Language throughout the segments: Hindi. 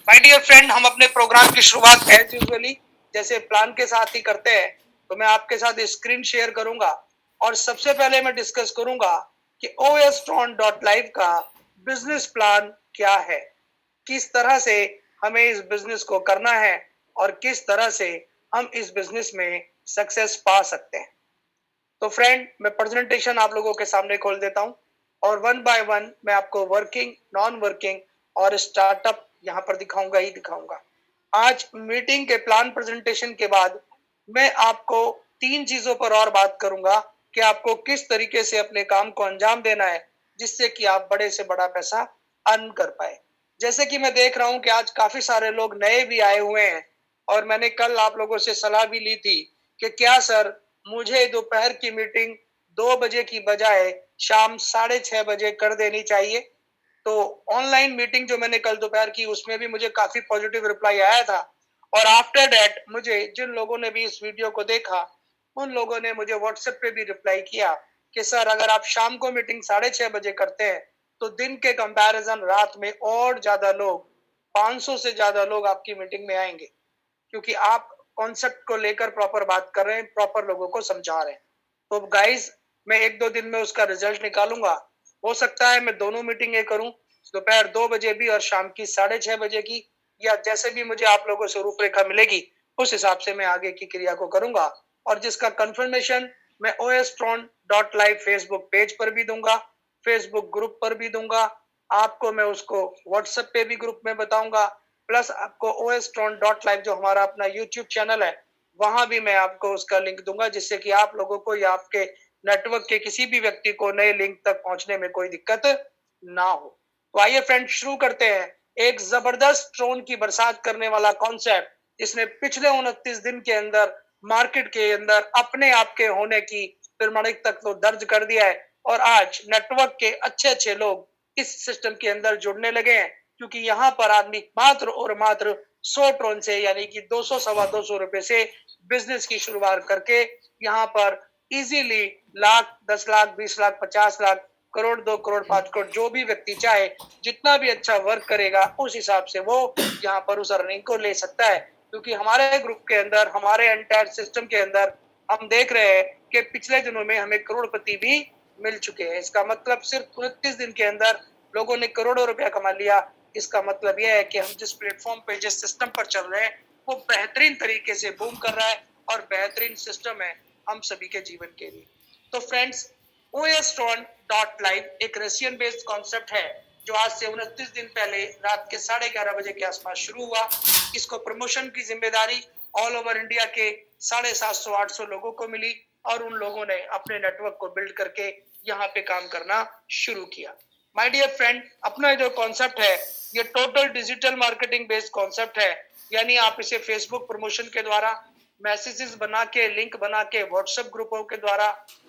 माय डियर फ्रेंड, हम अपने प्रोग्राम की शुरुआत एज यूजुअली जैसे प्लान के साथ ही करते हैं। तो मैं आपके साथ स्क्रीन शेयर करूंगा और सबसे पहले मैं डिस्कस करूंगा कि ostron.live का बिजनेस प्लान क्या है, किस तरह से हमें इस बिजनेस को करना है और किस तरह से हम इस बिजनेस में सक्सेस पा सकते हैं। तो फ्रेंड, मैं प्रेजेंटेशन आप लोगों के सामने खोल देता हूं और वन बाय वन मैं आपको वर्किंग, नॉन वर्किंग और स्टार्टअप यहाँ पर दिखाऊंगा ही दिखाऊंगा। आज मीटिंग के प्लान प्रेजेंटेशन के बाद मैं आपको तीन चीजों पर और बात करूंगा कि आपको किस तरीके से अपने काम को अंजाम देना है जिससे कि आप बड़े से बड़ा पैसा अर्न कर पाए। जैसे कि मैं देख रहा हूं कि आज काफी सारे लोग नए भी आए हुए हैं और मैंने कल आप लोगों से सलाह भी ली थी कि क्या सर, मुझे दोपहर की मीटिंग 2 बजे की बजाय शाम 6:30 बजे कर देनी चाहिए। तो ऑनलाइन मीटिंग जो मैंने कल दोपहर की उसमें भी मुझे काफी पॉजिटिव रिप्लाई आया था और आफ्टर दैट मुझे जिन लोगों ने भी इस वीडियो को देखा उन लोगों ने मुझे व्हाट्सएप पे भी रिप्लाई किया कि सर, अगर आप शाम को मीटिंग 6:30 बजे करते हैं तो दिन के कंपैरिजन रात में और ज्यादा लोग, 500 से ज्यादा लोग आपकी मीटिंग में आएंगे, क्योंकि आप कॉन्सेप्ट को लेकर प्रॉपर बात कर रहे हैं, प्रॉपर लोगों को समझा रहे हैं। तो गाइस, मैं 1-2 दिन में उसका रिजल्ट निकालूंगा। हो सकता है मैं दोनों मीटिंगें करूं, दोपहर 2 बजे भी और शाम की 6:30 बजे की, या जैसे भी मुझे आप लोगों से रूपरेखा मिलेगी उस हिसाब से मैं आगे की क्रिया को करूंगा। और जिसका कंफर्मेशन मैं ostron.live फेसबुक पेज पर भी दूंगा, फेसबुक ग्रुप पर भी दूंगा, आपको मैं उसको व्हाट्सएप पे भी ग्रुप में बताऊंगा, प्लस आपको ostron.live जो हमारा अपना यूट्यूब चैनल है वहां भी मैं आपको उसका लिंक दूंगा, जिससे कि आप लोगों को या आपके नेटवर्क के किसी भी व्यक्ति को नए लिंक तक पहुंचने में कोई दिक्कत ना हो। तो आइए फ्रेंड, शुरू करते हैं एक जबरदस्त ड्रोन की बरसात करने वाला कॉन्सेप्ट जिसने पिछले 29 दिन के अंदर मार्केट के अंदर अपने आप के होने की प्रमाणिक तक तो दर्ज कर दिया है और आज नेटवर्क के अच्छे अच्छे लोग इस सिस्टम के अंदर जुड़ने लगे हैं, क्योंकि यहाँ पर आदमी मात्र और मात्र 100 ड्रोन से यानी कि 200 सवा 200 रुपए से बिजनेस की शुरुआत करके यहाँ पर इजीली लाख, 10 लाख, 20 लाख, 50 लाख, करोड़, 2 करोड़, 5 करोड़, जो भी व्यक्ति चाहे जितना भी अच्छा वर्क करेगा उस हिसाब से वो यहाँ पर उस अर्निंग को ले सकता है। क्योंकि हमारे ग्रुप के अंदर, हमारे एंटायर सिस्टम के अंदर हम देख रहे हैं कि पिछले दिनों में हमें करोड़पति भी मिल चुके हैं। इसका मतलब सिर्फ 29 दिन के अंदर लोगों ने करोड़ों रुपया कमा लिया। इसका मतलब यह है कि हम जिस प्लेटफॉर्म पे, जिस सिस्टम पर चल रहे हैं वो बेहतरीन तरीके से बूम कर रहा है और बेहतरीन सिस्टम है हम सभी के जीवन के लिए। तो फ्रेंड्स, ostron.live एक रशियन बेस्ड कॉन्सेप्ट है जो आज से 29 दिन पहले रात के 11:30 बजे के आसपास शुरू हुआ। इसको प्रमोशन की जिम्मेदारी ऑल ओवर इंडिया के 750-800 लोगों को मिली और उन लोगों ने अपने नेटवर्क को बिल्ड करके यहाँ पे काम करना शुरू किया। माय डियर फ्रेंड, अपना जो कॉन्सेप्ट है ये total digital marketing based concept है। यानी आप इसे फेसबुक प्रमोशन के द्वारा, मैसेजेस बना के, लिंक बना के, व्हाट्सएप ग्रुपों के द्वारा,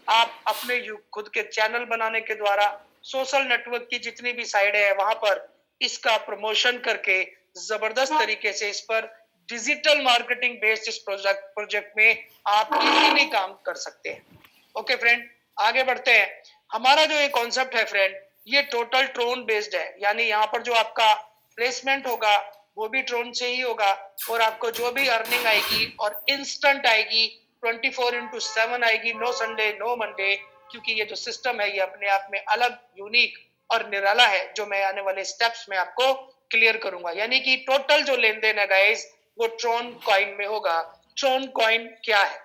आप अपने खुद के चैनल बनाने के द्वारा, सोशल नेटवर्क की जितनी भी साइड है वहां पर इसका प्रमोशन करके जबरदस्त तरीके से इस पर डिजिटल मार्केटिंग बेस्ड इस प्रोजेक्ट में आप इजीली काम कर सकते हैं। ओके फ्रेंड, आगे बढ़ते हैं। हमारा जो ये कॉन्सेप्ट है फ्रेंड, ये टोटल ड्रोन बेस्ड है। यानी यहाँ पर जो आपका प्लेसमेंट होगा वो भी ड्रोन से ही होगा और आपको जो भी अर्निंग आएगी और इंस्टेंट आएगी, 24/7 आएगी, नो संडे नो मंडे। क्योंकि ये जो सिस्टम है ये अपने आप में अलग, यूनिक और निराला है, जो मैं आने वाले स्टेप्स में आपको क्लियर करूंगा। यानी कि टोटल जो लेन देन है गाइस वो ट्रोन कॉइन में होगा। ट्रोन कॉइन क्या है?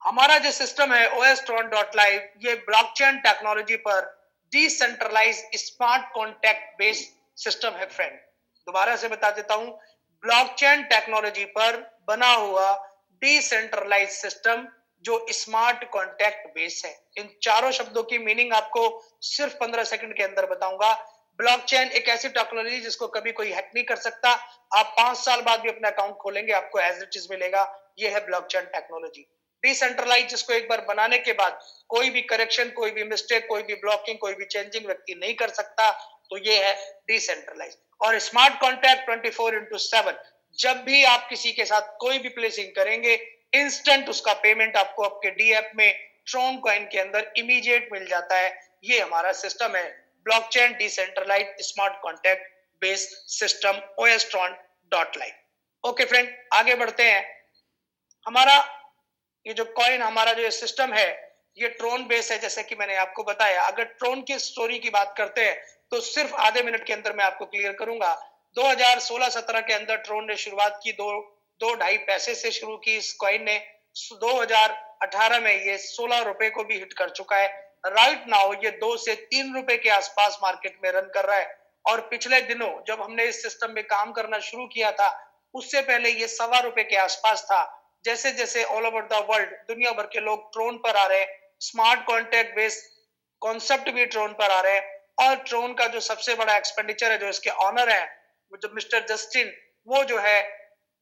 हमारा जो सिस्टम है ostron.live, ये ब्लॉकचेन टेक्नोलॉजी पर decentralize smart contract based system है फ्रेंड। दोबारा से बता देता हूं, ब्लॉकचेन टेक्नोलॉजी पर बना हुआ डिसेंट्रलाइज सिस्टम जो स्मार्ट कॉन्ट्रैक्ट बेस है। इन चारों शब्दों की मीनिंग आपको सिर्फ 15 सेकंड के अंदर बताऊंगा। ब्लॉकचेन एक ऐसी टेक्नोलॉजी जिसको कभी कोई हैक नहीं कर सकता। आप 5 साल बाद भी अपना अकाउंट खोलेंगे आपको एज इट इज मिलेगा। ये है ब्लॉकचेन टेक्नोलॉजी। डिसेंट्रलाइज, जिसको एक बार बनाने के बाद कोई भी करेक्शन, कोई भी मिस्टेक, कोई भी ब्लॉकिंग, कोई भी चेंजिंग व्यक्ति नहीं कर सकता, तो ये है डिसेंट्रलाइज। और स्मार्ट कॉन्ट्रैक्ट 24/7, जब भी आप किसी के साथ कोई भी प्लेसिंग करेंगे इंस्टेंट उसका पेमेंट आपको आपके डीएप में ट्रोन कॉइन के अंदर इमीडिएट मिल जाता है। ये हमारा सिस्टम है blockchain decentralize smart contract based system OS-Tron.live। Okay friend, आगे बढ़ते हैं। हमारा ये जो कॉइन, हमारा जो सिस्टम है, ये ट्रोन बेस है, जैसे कि मैंने आपको बताया। अगर ट्रोन की स्टोरी की बात करते हैं तो सिर्फ आधे मिनट के अंदर मैं आपको क्लियर करूंगा। 2016-17 के अंदर ट्रोन ने शुरुआत की, दो ढाई पैसे से शुरू की इस कॉइन ने। 2018 में ये 16 रुपए को भी हिट कर चुका है। राइट नाउ ये 2 से 3 रुपए के आसपास मार्केट में रन कर रहा है। और पिछले दिनों जब हमने इस सिस्टम में काम करना शुरू किया था, उससे पहले ये ₹1.25 के आसपास था। जैसे जैसे ऑल ओवर द वर्ल्ड दुनिया भर के लोग ट्रोन पर आ रहे हैं, स्मार्ट कॉन्ट्रैक्ट बेस्ड कॉन्सेप्ट भी ट्रोन पर आ रहे हैं। और ट्रोन का जो सबसे बड़ा एक्सपेंडिचर है, जो इसके ऑनर है, जो मिस्टर जस्टिन, वो जो है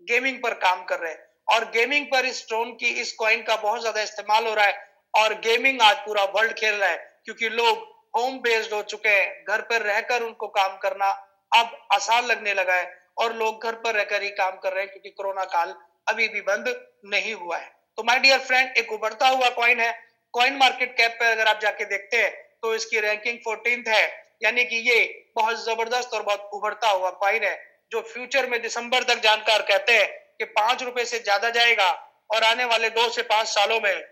गेमिंग पर काम कर रहे हैं। और गेमिंग पर इस ट्रोन की, इस कॉइन का बहुत ज्यादा इस्तेमाल हो रहा है। और गेमिंग आज पूरा वर्ल्ड खेल रहा है, क्योंकि लोग होम बेस्ड हो चुके हैं। घर पर रहकर उनको काम करना अब आसान लगने लगा है, और लोग घर पर रहकर ही काम कर रहे हैं, क्योंकि कोरोना काल अभी भी बंद नहीं हुआ है। तो माय डियर फ्रेंड, एक उभरता हुआ कॉइन है। कॉइन मार्केट कैप पर अगर आप जाके देखते हैं तो इसकी रैंकिंग 14th है, यानी कि ये बहुत जबरदस्त और बहुत उभरता हुआ कॉइन है, जो फ्यूचर में दिसंबर तक जानकार कहते हैं कि 5 रुपए से ज्यादा जाएगा, और आने वाले 2 से 5 सालों में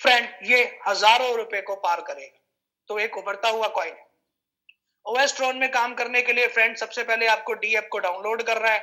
फ्रेंड ये हजारों रुपए को पार करेगा। तो एक उभरता हुआ कॉइन है। OS-Tron में काम करने के लिए फ्रेंड सबसे पहले आपको डी ऐप को डाउनलोड करना है।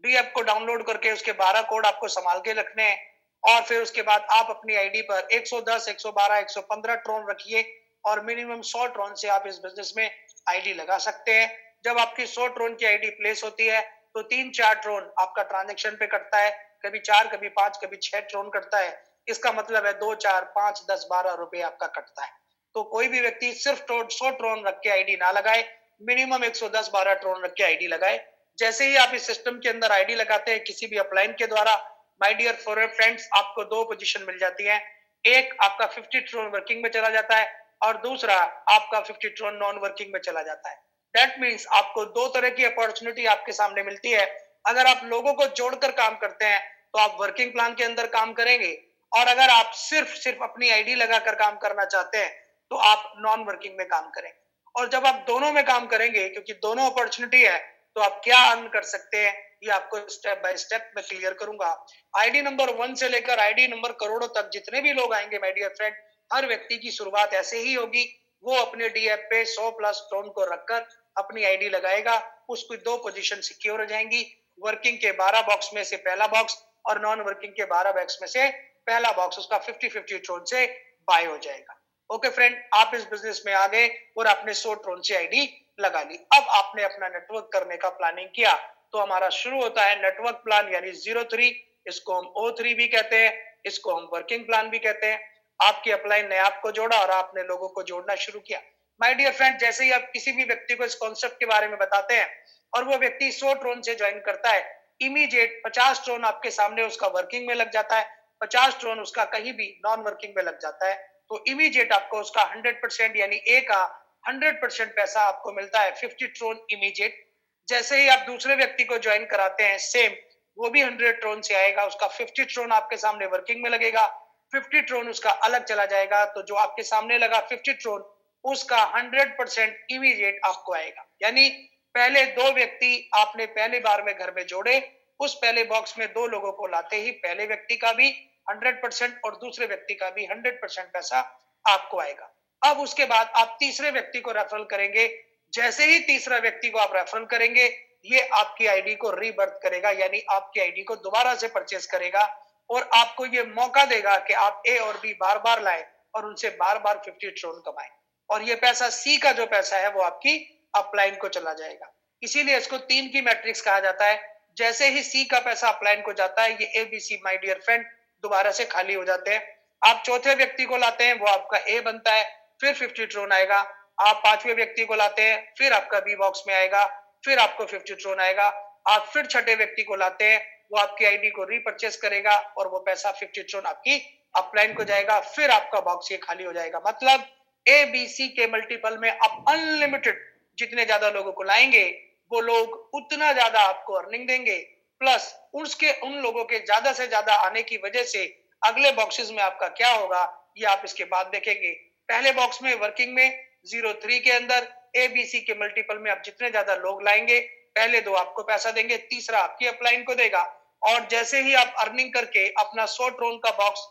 डी ऐप को डाउनलोड करके उसके 12 कोड आपको संभाल के रखने हैं, और फिर उसके बाद आप अपनी आईडी पर 110, 112, 115 ट्रोन रखिए, और मिनिमम 100 ट्रोन से आप इस बिजनेस में आईडी लगा सकते हैं। जब आपकी 100 ट्रोन की आईडी प्लेस होती है तो 3-4 ट्रोन आपका ट्रांजेक्शन पे कटता है, कभी 4, कभी 5, कभी 6 ट्रोन कटता है। इसका मतलब है 2, 4, 5, 10, 12 रुपए आपका कटता है। तो कोई भी व्यक्ति सिर्फ 100 ट्रोन रख के आईडी ना लगाए, मिनिमम 110-12 ट्रोन रख के आईडी लगाए। जैसे ही आप इस सिस्टम के अंदर आईडी लगाते हैं किसी भी अपलाइन के द्वारा, माय डियर फॉर फ्रेंड्स, आपको 2 पोजीशन मिल जाती है। एक आपका 50 ट्रोन वर्किंग में चला जाता है, और दूसरा आपका 50 ट्रोन नॉन वर्किंग में चला जाता है। दैट मीन्स आपको 2 तरह की अपॉर्चुनिटी आपके सामने मिलती है। अगर आप लोगों को जोड़कर काम करते हैं तो आप वर्किंग प्लान के अंदर काम करेंगे, और अगर आप सिर्फ अपनी आईडी लगाकर काम करना चाहते हैं तो आप नॉन वर्किंग में काम करेंगे। और जब आप दोनों में काम करेंगे, क्योंकि दोनों अपॉर्चुनिटी है, तो आप क्या अर्न कर सकते हैं ये आपको स्टेप बाय स्टेप मैं क्लियर करूंगा। आईडी नंबर 1 से लेकर आईडी नंबर करोड़ों तक जितने भी लोग आएंगे माय डियर फ्रेंड, हर व्यक्ति की शुरुआत ऐसे ही होगी। वो अपने डी ऐप पे 100 प्लस ट्रोन को रखकर अपनी आईडी लगाएगा। उसकी 2 पोजीशन सिक्योर हो जाएंगी, वर्किंग के 12 बॉक्स में से पहला बॉक्स, और नॉन वर्किंग के 12 बॉक्स में से पहला बॉक्स उसका 50-50 ट्रोन से बाय हो जाएगा। ओके फ्रेंड, आप इस बिजनेस में आ गए और आपने 100 ट्रोन से आईडी लगा ली। अब आपने अपना नेटवर्क करने का प्लानिंग किया, तो हमारा शुरू होता है नेटवर्क प्लान, यानी 03। इसको हम O3 भी कहते हैं, इसको हम वर्किंग प्लान भी कहते हैं। आपकी अपलाइन ने आपको जोड़ा और आपने लोगों को जोड़ना शुरू किया। माय डियर फ्रेंड, जैसे ही आप किसी भी व्यक्ति को इस कॉन्सेप्ट के बारे में बताते हैं और वो व्यक्ति 100 ट्रोन से ज्वाइन करता है, इमीडिएट 50 ट्रोन आपके सामने उसका वर्किंग में लग जाता है, 50 ट्रोन उसका कहीं भी नॉन वर्किंग में लग जाता है। तो इमीडिएट आपको उसका 100% यानी ए का 100% पैसा आपको मिलता है, 50 ट्रोन इमीडिएट। जैसे ही आप दूसरे व्यक्ति को ज्वाइन कराते हैं, सेम वो भी 100 ट्रोन से आएगा, उसका 50 ट्रोन आपके सामने वर्किंग में लगेगा, 50 ट्रोन उसका अलग चला जाएगा। तो जो आपके सामने लगा 50 ट्रोन, उसका 100% इमीडिएट आपको आएगा। यानी पहले 2 व्यक्ति आपने पहली बार में घर में जोड़े, उस पहले बॉक्स में 2 लोगों को लाते ही पहले व्यक्ति का भी 100% और दूसरे व्यक्ति का भी 100% पैसा आपको आएगा। अब उसके बाद आप तीसरे व्यक्ति को रेफरल करेंगे। जैसे ही तीसरा व्यक्ति को आप रेफरल करेंगे, ये आपकी आईडी को रीबर्थ करेगा, यानी आपकी आईडी को दोबारा से परचेस करेगा, और आपको ये मौका देगा कि आप ए और बी बार बार लाए और उनसे बार बार 50 ट्रोन कमाएं। और ये पैसा, सी का जो पैसा है, वो आपकी अपलाइन को चला जाएगा। इसीलिए इसको 3 की मैट्रिक्स कहा जाता है। जैसे ही सी का पैसा अपलाइन को जाता है, ये ABC माय डियर फ्रेंड दोबारा से खाली हो जाते हैं। आप चौथे व्यक्ति को लाते हैं, वो आपका ए बनता है, फिर 50 ट्रोन आएगा। आप 5वें व्यक्ति को लाते हैं, फिर आपका बी बॉक्स में आएगा, फिर आपको 50 ट्रोन आएगा। आप फिर छठे व्यक्ति को लाते हैं, वो आपकी आईडी को रीपरचेस करेगा और वो पैसा 50 ट्रोन आपकी अपलाइन को जाएगा, फिर आपका बॉक्स ये खाली हो जाएगा। मतलब ABC के मल्टीपल में आप अनलिमिटेड जितने ज्यादा लोगों को लाएंगे, वो लोग उतना ज्यादा आपको अर्निंग देंगे। प्लस उसके उन लोगों के ज्यादा से ज्यादा आने की वजह से अगले बॉक्सेस में आपका क्या होगा, ये आप इसके बाद देखेंगे। पहले बॉक्स में वर्किंग में 03 के अंदर ए बी सी के मल्टीपल में आप जितने ज्यादा लोग लाएंगे, पहले 2 आपको पैसा देंगे, तीसरा आपकी अपलाइन को देगा। और जैसे ही आप अर्निंग करके अपना 100 ट्रोन का बॉक्स,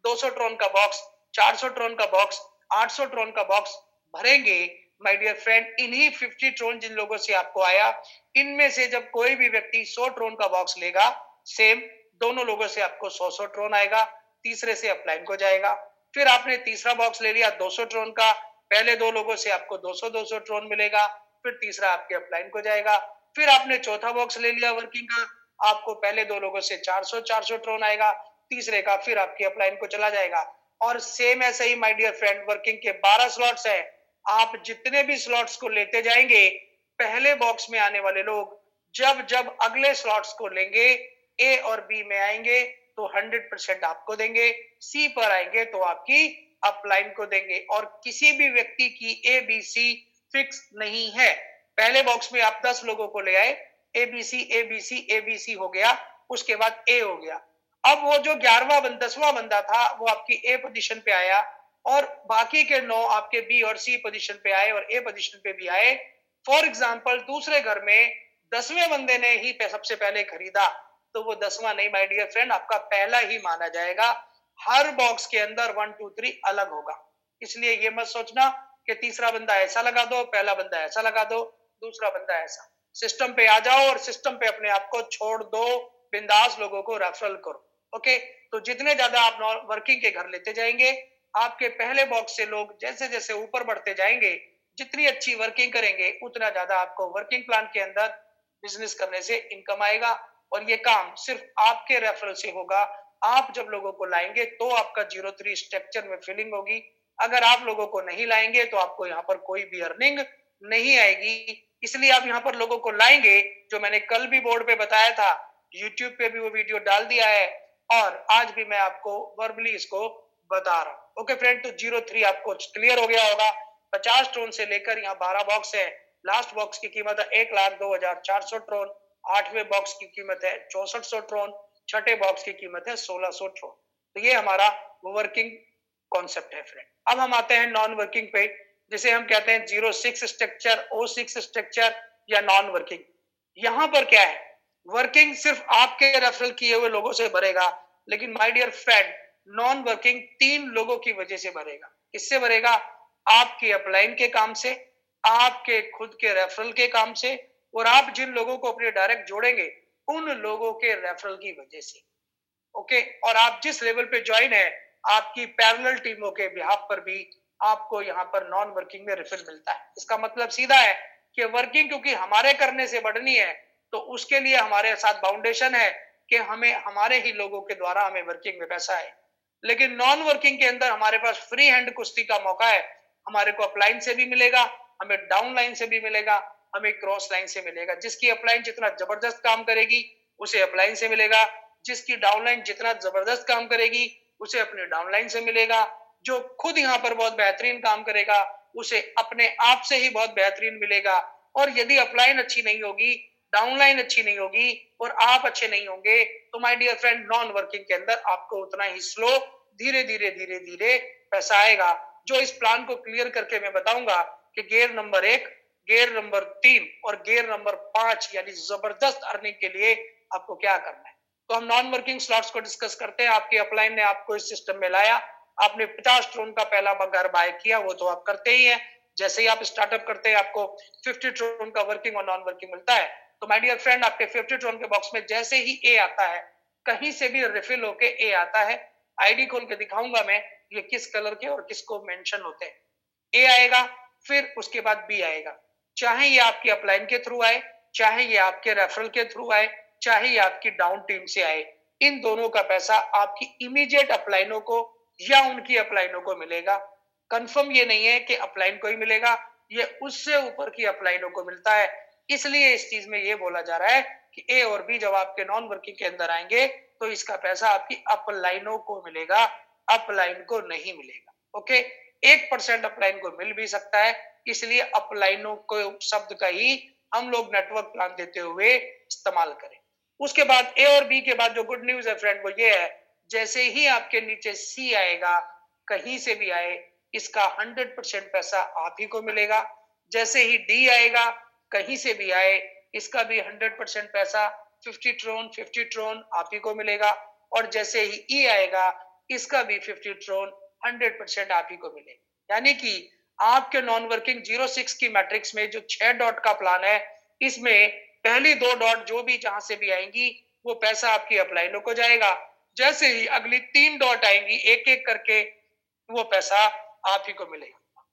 200 ट्रोन का बॉक्स, 400 ट्रोन का बॉक्स, 800 ट्रोन का बॉक्स भरेंगे, माय डियर फ्रेंड, इन्हीं 50 ट्रोन जिन लोगों से आपको आया, इनमें से जब कोई भी व्यक्ति 100 ट्रोन का बॉक्स लेगा, सेम दोनों लोगों से आपको 100 ट्रोन आएगा, तीसरे से अपलाइन को जाएगा। फिर आपने तीसरा बॉक्स ले लिया 200 ट्रोन का, पहले 2 लोगों से आपको 200 ट्रोन मिलेगा, फिर तीसरा आपके अपलाइन को जाएगा। फिर आपने चौथा बॉक्स ले लिया वर्किंग का, आपको पहले 2 लोगों से 400 ट्रोन आएगा, तीसरे का फिर आपके अपलाइन को चला जाएगा। और सेम ऐसे ही माय डियर फ्रेंड, वर्किंग के 12 स्लॉट्स है, आप जितने भी स्लॉट्स को लेते जाएंगे, पहले बॉक्स में आने वाले लोग जब जब अगले स्लॉट्स को लेंगे, ए और बी में आएंगे तो 100% आपको देंगे, सी पर आएंगे तो आपकी अपलाइन को देंगे। और किसी भी व्यक्ति की ए बी सी फिक्स नहीं है। पहले बॉक्स में आप 10 लोगों को ले आए, A B C A B C A B C हो गया, उसके बाद ए हो गया। अब वो जो 10वां बंदा था वो आपकी ए पोजीशन पे आया, और बाकी के 9 आपके बी और सी पोजीशन पे आए और ए पोजीशन पे भी आए। फॉर एग्जांपल, दूसरे घर में 10वें बंदे ने ही सबसे पहले खरीदा, तो वो 10वां नहीं माय डियर फ्रेंड, आपका पहला ही माना जाएगा। हर बॉक्स के अंदर 1 2 3 अलग होगा। इसलिए ये मत सोचना कि तीसरा बंदा ऐसा लगा दो, पहला बंदा ऐसा लगा दो, दूसरा बंदा ऐसा। सिस्टम पे आ जाओ और सिस्टम पे अपने आप को छोड़ दो, बिंदास लोगों को रेफरल करो। ओके, तो जितने ज्यादा आप वर्किंग के घर लेते जाएंगे, आपके पहले बॉक्स से लोग जैसे जैसे ऊपर बढ़ते जाएंगे, जितनी अच्छी वर्किंग करेंगे, उतना ज्यादा आपको वर्किंग प्लान के अंदर बिजनेस करने से इनकम आएगा। और ये काम सिर्फ आपके रेफरल से होगा। आप जब लोगों को लाएंगे तो आपका 03 स्ट्रक्चर में फिलिंग होगी। अगर आप लोगों को नहीं लाएंगे तो आपको यहाँ पर कोई भी अर्निंग नहीं आएगी। इसलिए आप यहाँ पर लोगों को लाएंगे, जो मैंने कल भी बोर्ड पे बताया था, यूट्यूब पे भी वो वीडियो डाल दिया है, और आज भी मैं आपको वर्बली इसको बता रहा हूँ। ओके फ्रेंड, तो 03 आपको क्लियर हो गया होगा। 50 ट्रोन से लेकर यहाँ 12 बॉक्स है। लास्ट बॉक्स की कीमत है 1,02,400 ट्रोन, 8वें बॉक्स की कीमत है 6400 ट्रोन, छठे बॉक्स की कीमत है 1600 ट्रोन। तो ये हमारा वर्किंग कॉन्सेप्ट है फ्रेंड। अब हम आते हैं नॉन वर्किंग पे, जिसे हम कहते हैं 06 स्ट्रक्चर, 06 स्ट्रक्चर या नॉन वर्किंग। यहाँ पर क्या है, वर्किंग सिर्फ आपके रेफरल किए हुए लोगों से भरेगा, लेकिन my dear friend, non working 3 लोगों की वजह से भरेगा। किससे भरेगा? आपके अपलाइन के काम से, आपके खुद के रेफरल के काम से, और आप जिन लोगों को अपने डायरेक्ट जोड़ेंगे उन लोगों के रेफरल की वजह से। ओके, और आप जिस लेवल पे ज्वाइन है, आपकी पैरेलल टीमों के बिहाफ पर भी आपको यहाँ पर नॉन वर्किंग में रेफरल मिलता है। इसका मतलब सीधा है कि वर्किंग क्योंकि हमारे करने से बढ़नी है, तो उसके लिए हमारे साथ बाउंडेशन है कि हमें हमारे ही लोगों के द्वारा हमें वर्किंग में पैसा है। लेकिन नॉन वर्किंग के अंदर हमारे पास फ्री हैंड कुश्ती का मौका है। हमारे को अपलाइन से भी मिलेगा, हमें डाउन लाइन से भी मिलेगा, हमें क्रॉस लाइन से मिलेगा। जिसकी अपलाइन जितना जबरदस्त काम करेगी उसे अपलाइन से मिलेगा, जिसकी डाउनलाइन जितना जबरदस्त काम करेगी उसे अपने डाउनलाइन से मिलेगा, जो खुद यहाँ पर बहुत बेहतरीन काम करेगा उसे अपने आप से ही बहुत बेहतरीन मिलेगा। और यदि अपलाइन अच्छी नहीं होगी, डाउनलाइन अच्छी नहीं होगी और आप अच्छे नहीं होंगे, तो my dear friend, non working के अंदर आपको उतना ही स्लो धीरे धीरे धीरे धीरे पैसा आएगा। जो इस प्लान को क्लियर करके मैं बताऊंगा कि गियर नंबर 1, गियर नंबर 3 और गियर नंबर 5 यानी जबरदस्त अर्निंग के लिए आपको क्या करना है। तो हम नॉन वर्किंग स्लॉट्स को डिस्कस करते हैं। आपकी अपलाइन ने आपको इस सिस्टम में लाया, आपने 50 ट्रोन का पहला घर बाय किया, वो तो आप करते ही हैं। जैसे ही आप स्टार्टअप करते हैं आपको 50 ट्रोन का वर्किंग और नॉन वर्किंग मिलता है। तो माय डियर फ्रेंड, आपके 50 ट्रोन के बॉक्स में जैसे ही ए आता है, कहीं से भी रिफिल होके ए आता है, आईडी खोल के दिखाऊंगा मैं ये किस कलर के और किसको मेंशन होते हैं। ए आएगा, फिर उसके बाद बी आएगा। चाहे ये आपकी अपलाइन के थ्रू आए, चाहे ये आपके रेफरल के थ्रू आए, चाहे ये आपकी डाउन टीम से आए, इन दोनों का पैसा आपकी इमीडिएट अपलाइनों को या उनकी अपलाइनों को मिलेगा। कंफर्म ये नहीं है कि अपलाइन को ही मिलेगा, ये उससे ऊपर की अपलाइनों को मिलता है। इसलिए इस चीज में ये बोला जा रहा है कि ए और बी जब आपके नॉन वर्किंग के अंदर आएंगे तो इसका पैसा आपकी अपलाइनों को मिलेगा, अपलाइन को नहीं मिलेगा। ओके, 1% अपलाइन को मिल भी सकता है, इसलिए अपलाइनों को शब्द का ही हम लोग नेटवर्क प्लान देते हुए इस्तेमाल करें। उसके बाद ए और बी के बाद जो गुड न्यूज है फ्रेंड वो ये है, जैसे ही आपके नीचे सी आएगा, कहीं से भी आए, इसका 100% पैसा आप ही को मिलेगा। जैसे ही डी आएगा, कहीं से भी आए, इसका भी 100% पैसा 50 ट्रोन आप ही को मिलेगा। और जैसे ही ई आएगा, इसका भी 50 ट्रोन 100% आप ही को मिलेगा। यानी कि आपके नॉन वर्किंग 06 की मैट्रिक्स में जो 6 डॉट का प्लान है, इसमें पहली 2 डॉट जो भी जहां से भी आएंगी, वो पैसा आपकी अपलाइनों को जाएगा। जैसे ही अगली 3 डॉट आएंगी, एक एक करके वो पैसा आप ही को मिलेगा।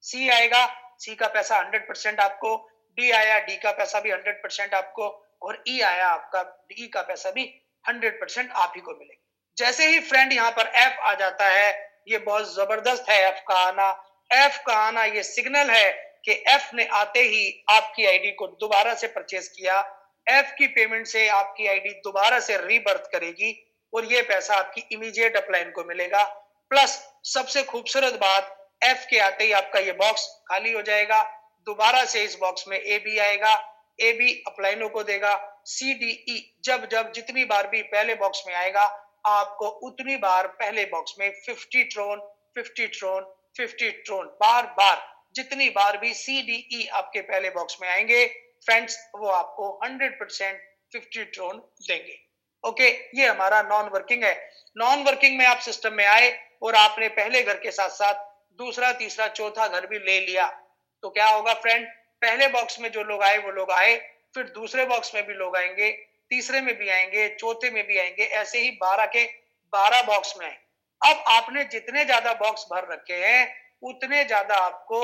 सी आएगा, सी का पैसा 100% आपको, डी आया, डी का पैसा भी 100% आपको, और ई आया आपका, डी का पैसा भी 100% आप ही को मिलेगा। जैसे ही फ्रेंड यहाँ पर एफ आ जाता है, ये बहुत जबरदस्त है एफ का आना। एफ का आना ये सिग्नल है कि एफ ने आते ही आपकी आईडी को दोबारा से परचेज किया। एफ की पेमेंट से आपकी आईडी दोबारा से रीबर्थ करेगी और ये पैसा आपकी इमीडिएट अपलाइन को मिलेगा। प्लस सबसे खूबसूरत बात, एफ के आते ही आपका ये बॉक्स खाली हो जाएगा, दोबारा से इस बॉक्स में ए बी आएगा, ए बी अपलाइनों को देगा। सी डी ई जब जब जितनी बार भी पहले बॉक्स में आएगा, आपको उतनी बार पहले बॉक्स में 50 ट्रोन 50 ट्रोन 50 ट्रोन बार बार जितनी बार भी सी डी ई आपके पहले बॉक्स में आएंगे फ्रेंड्स, वो आपको 100% 50 ट्रोन देंगे। ओके, ये हमारा नॉन वर्किंग है। नॉन वर्किंग में आप सिस्टम में आए और आपने पहले घर के साथ साथ दूसरा, तीसरा, चौथा घर भी ले लिया, तो क्या होगा फ्रेंड, पहले बॉक्स में जो लोग आए वो लोग आए, फिर दूसरे बॉक्स में भी लोग आएंगे, तीसरे में भी आएंगे, चौथे में भी आएंगे, ऐसे ही 12 के 12 बॉक्स में आए। अब आपने जितने ज्यादा बॉक्स भर रखे हैं, उतने ज्यादा आपको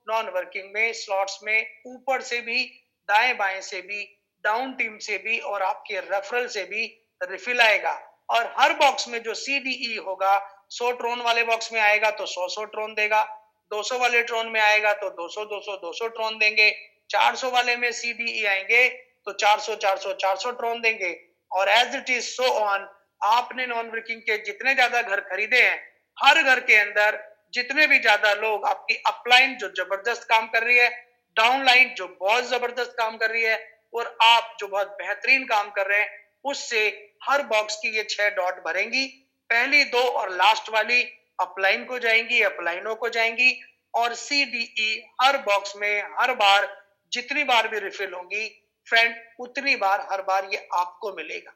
नॉन वर्किंग में स्लॉट्स में ऊपर से भी, दाएं बाएं से भी, डाउन टीम से भी और आपके रेफरल से भी रिफिल आएगा। और हर बॉक्स में जो सीडीई होगा, 100 ट्रोन वाले बॉक्स में आएगा तो 100 ट्रोन देगा, 200 वाले ट्रोन में आएगा तो 200 ट्रोन देंगे, 400 वाले में सीडीई आएंगे तो 400 ट्रोन देंगे, और as it is so on. आपने नॉन वर्किंग के जितने ज्यादा घर खरीदे हैं, हर घर के अंदर जितने भी ज्यादा लोग, आपकी अपलाइन जो जबरदस्त काम कर रही है, डाउनलाइन जो बहुत जबरदस्त काम कर रही है, और आप जो बहुत बेहतरीन काम कर रहे हैं, उससे हर बॉक्स की ये 6 डॉट भरेंगी। पहली 2 और लास्ट वाली अपलाइन को जाएंगी, अपलाइनों को जाएंगी, और सीडीई हर बॉक्स में हर बार जितनी बार भी रिफिल होंगी फ्रेंड, उतनी बार हर बार ये आपको मिलेगा।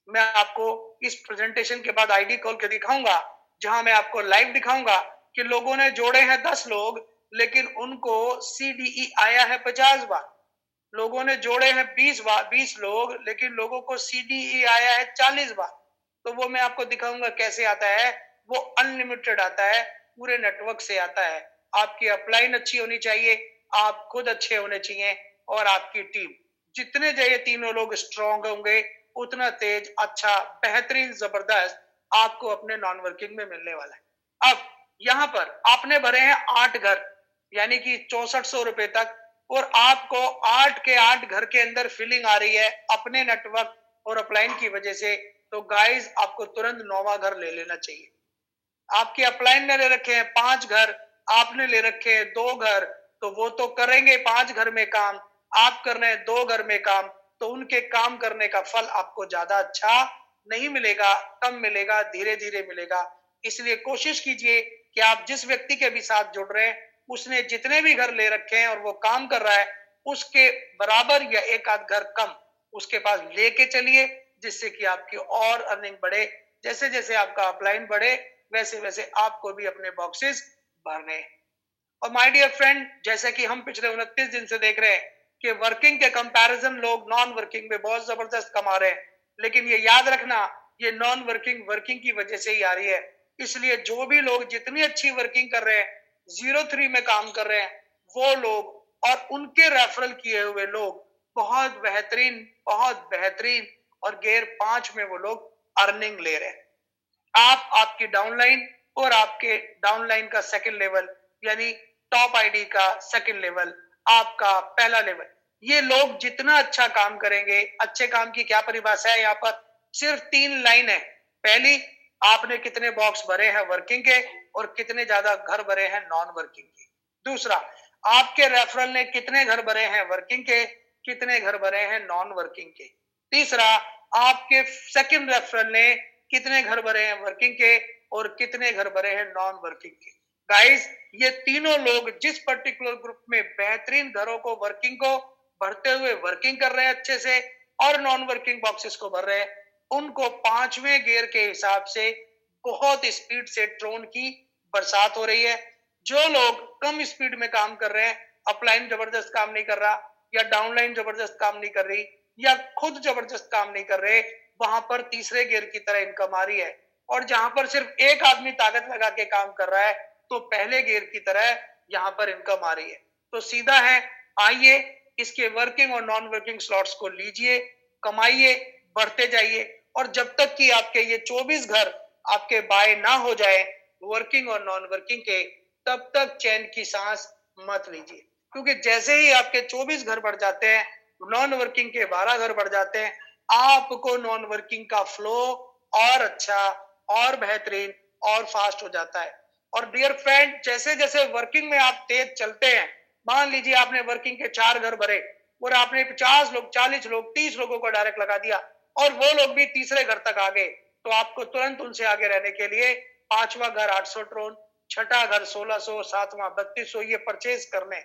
मैं आपको इस प्रेजेंटेशन के बाद आईडी खोल के दिखाऊंगा, जहां मैं आपको लाइव दिखाऊंगा कि लोगों ने जोड़े हैं 10 लोग, लेकिन उनको सीडीई आया है 50 बार। लोगों ने जोड़े हैं 20 बार, 20 लोग, लेकिन लोगों को सीडीई आया है 40 बार। तो वो मैं आपको दिखाऊंगा कैसे आता है। वो अनलिमिटेड आता है, पूरे नेटवर्क से आता है। आपकी अपलाइन अच्छी होनी चाहिए, आप खुद अच्छे होने चाहिए, और आपकी टीम जितने ये तीनों लोग स्ट्रॉन्ग होंगे, उतना तेज, अच्छा, बेहतरीन, जबरदस्त आपको अपने नॉन वर्किंग में मिलने वाला है। अब यहाँ पर आपने भरे हैं 8 घर, यानी कि 6400 रुपए तक, और आपको 8 के 8 घर के अंदर फिलिंग आ रही है अपने नेटवर्क और अपलाइन की वजह से, तो गाइस आपको तुरंत 9वां घर ले लेना चाहिए। आपके अपलाइन ने ले रखे हैं 5 घर, आपने ले रखे हैं 2 घर, तो वो तो करेंगे 5 घर में काम, आप कर रहे हैं 2 घर में काम, तो उनके काम करने का फल आपको ज्यादा अच्छा नहीं मिलेगा, कम मिलेगा, धीरे धीरे मिलेगा। इसलिए कोशिश कीजिए कि आप जिस व्यक्ति के भी साथ जुड़ रहे हैं, उसने जितने भी घर ले रखे हैं और वो काम कर रहा है, उसके बराबर या एक आध घर कम उसके पास लेके चलिए, जिससे कि आपकी और अर्निंग बढ़े। जैसे जैसे आपका अपलाइन बढ़े, वैसे वैसे आपको भी अपने बॉक्सेस भरने। और माय डियर फ्रेंड, जैसे कि हम पिछले 29 दिन से देख रहे हैं कि वर्किंग के कंपैरिजन लोग नॉन वर्किंग में बहुत जबरदस्त कमा रहे हैं, लेकिन ये याद रखना, ये नॉन वर्किंग वर्किंग की वजह से ही आ रही है। इसलिए जो भी लोग जितनी अच्छी वर्किंग कर रहे हैं, 03 में काम कर रहे हैं, वो लोग और उनके रेफरल किए हुए लोग बहुत बेहतरीन और गियर 5 में वो लोग अर्निंग ले रहे हैं। आप, आपकी डाउनलाइन और आपके डाउनलाइन का सेकंड लेवल, यानी टॉप आईडी का सेकंड लेवल, आपका पहला लेवल, ये लोग जितना अच्छा काम करेंगे, अच्छे काम की क्या परिभाषा है यहाँ पर, सिर्फ 3 लाइन है। पहली, आपने कितने बॉक्स भरे हैं वर्किंग के और कितने ज्यादा घर भरे हैं नॉन वर्किंग के। दूसरा, आपके रेफरल ने कितने घर भरे हैं वर्किंग के, कितने घर भरे हैं नॉन वर्किंग के। तीसरा, आपके सेकंड रेफरल ने कितने घर भरे हैं वर्किंग के और कितने घर भरे हैं नॉन वर्किंग के। गाइस, ये तीनों लोग जिस पर्टिकुलर ग्रुप में बेहतरीन घरों को वर्किंग को भरते हुए वर्किंग कर रहे हैं अच्छे से और नॉन वर्किंग बॉक्सेस को भर रहे हैं, उनको पांचवें गियर के हिसाब से बहुत स्पीड से ड्रोन की बरसात हो रही है। जो लोग कम स्पीड में काम कर रहे हैं, अपलाइन जबरदस्त काम नहीं कर रहा या डाउनलाइन जबरदस्त काम नहीं कर रही या खुद जबरदस्त काम नहीं कर रहे, वहां पर तीसरे गियर की तरह इनकम आ रही है। और जहां पर सिर्फ एक आदमी ताकत लगा के काम कर रहा है, तो पहले गियर की तरह यहाँ पर इनकम आ रही है। तो सीधा है, आइए इसके वर्किंग और नॉन वर्किंग स्लॉट्स को लीजिए, कमाइए, बढ़ते जाइए और जब तक कि आपके ये 24 घर आपके बाय ना हो जाए वर्किंग और नॉन वर्किंग के, तब तक चैन की सांस मत लीजिए। क्योंकि जैसे ही आपके 24 घर बढ़ जाते हैं, नॉन वर्किंग के 12 घर बढ़ जाते हैं, आपको नॉन वर्किंग का फ्लो और अच्छा और बेहतरीन और फास्ट हो जाता है। और डियर फ्रेंड, जैसे जैसे वर्किंग में आप तेज चलते हैं, मान लीजिए आपने वर्किंग के 4 घर भरे और आपने 50 लोग, 40 लोग, 30 लोगों को डायरेक्ट लगा दिया और वो लोग भी तीसरे घर तक आ गए, तो आपको तुरंत उनसे आगे रहने के लिए पांचवा घर 800 ट्रोन, छठा घर 1600, सातवां 3200 ये परचेज करने।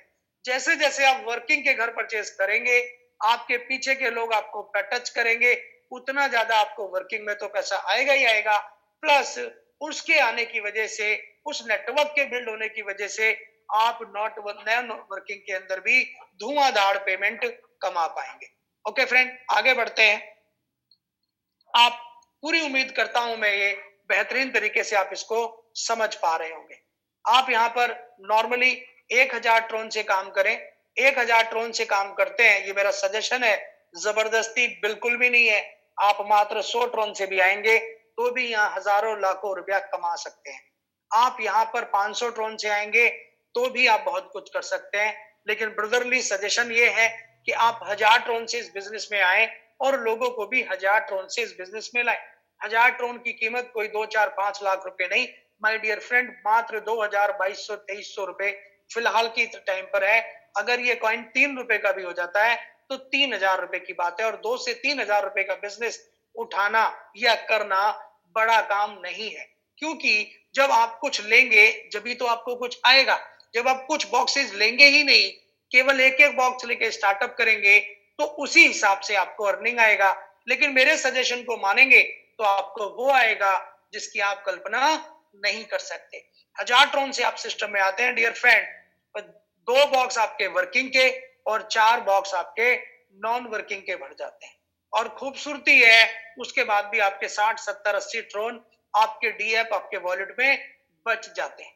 जैसे जैसे आप वर्किंग के घर परचेज करेंगे, आपके पीछे के लोग आपको टच करेंगे, उतना ज्यादा आपको वर्किंग में तो पैसा आएगा ही आएगा। प्लस उसके आने की वजह से, उस नेटवर्क के बिल्ड होने की वजह से आप नॉट वर्किंग के अंदर भी धुआंधार पेमेंट कमा पाएंगे। ओके फ्रेंड, आगे बढ़ते हैं। आप पूरी उम्मीद करता हूं मैं ये बेहतरीन तरीके से आप इसको समझ पा रहे होंगे। आप यहाँ पर नॉर्मली 1000 ट्रोन से काम करें। 1000 ट्रोन से काम करते हैं, ये मेरा सजेशन है, जबरदस्ती बिल्कुल भी नहीं है। आप मात्र 100 ट्रोन से भी आएंगे तो भी यहाँ हजारों लाखों रुपया कमा सकते हैं। आप यहाँ पर 500 ट्रोन से आएंगे तो भी आप बहुत कुछ कर सकते हैं। लेकिन ब्रदरली सजेशन ये है कि आप 1000 ट्रोन से इस बिजनेस में आए और लोगों को भी 1000 ट्रोन से इस बिजनेस में लाए। 1000 ट्रोन की कीमत कोई 2, 4, 5 लाख रुपए नहीं, माय डियर फ्रेंड, मात्र 2000, 2200, 2300 रुपए फिलहाल की टाइम पर है। अगर ये कॉइन 3 रुपए का भी हो जाता है तो 3000 रुपए की बात है। और 2 से 3000 रुपए का बिजनेस उठाना या करना बड़ा काम नहीं है, क्योंकि जब आप कुछ लेंगे जब तो आपको कुछ आएगा। जब आप कुछ बॉक्सेस लेंगे ही नहीं, केवल एक एक बॉक्स लेके स्टार्टअप करेंगे, तो उसी हिसाब से आपको अर्निंग आएगा। लेकिन मेरे सजेशन को मानेंगे तो आपको वो आएगा जिसकी आप कल्पना नहीं कर सकते। 1000 ट्रोन से आप सिस्टम में आते हैं डियर फ्रेंड, 2 बॉक्स आपके वर्किंग के और 4 बॉक्स आपके नॉन वर्किंग के भर जाते हैं। और खूबसूरती है, उसके बाद भी आपके 60, 70, 80 ट्रोन आपके डीएफ, आपके वॉलेट में बच जाते हैं।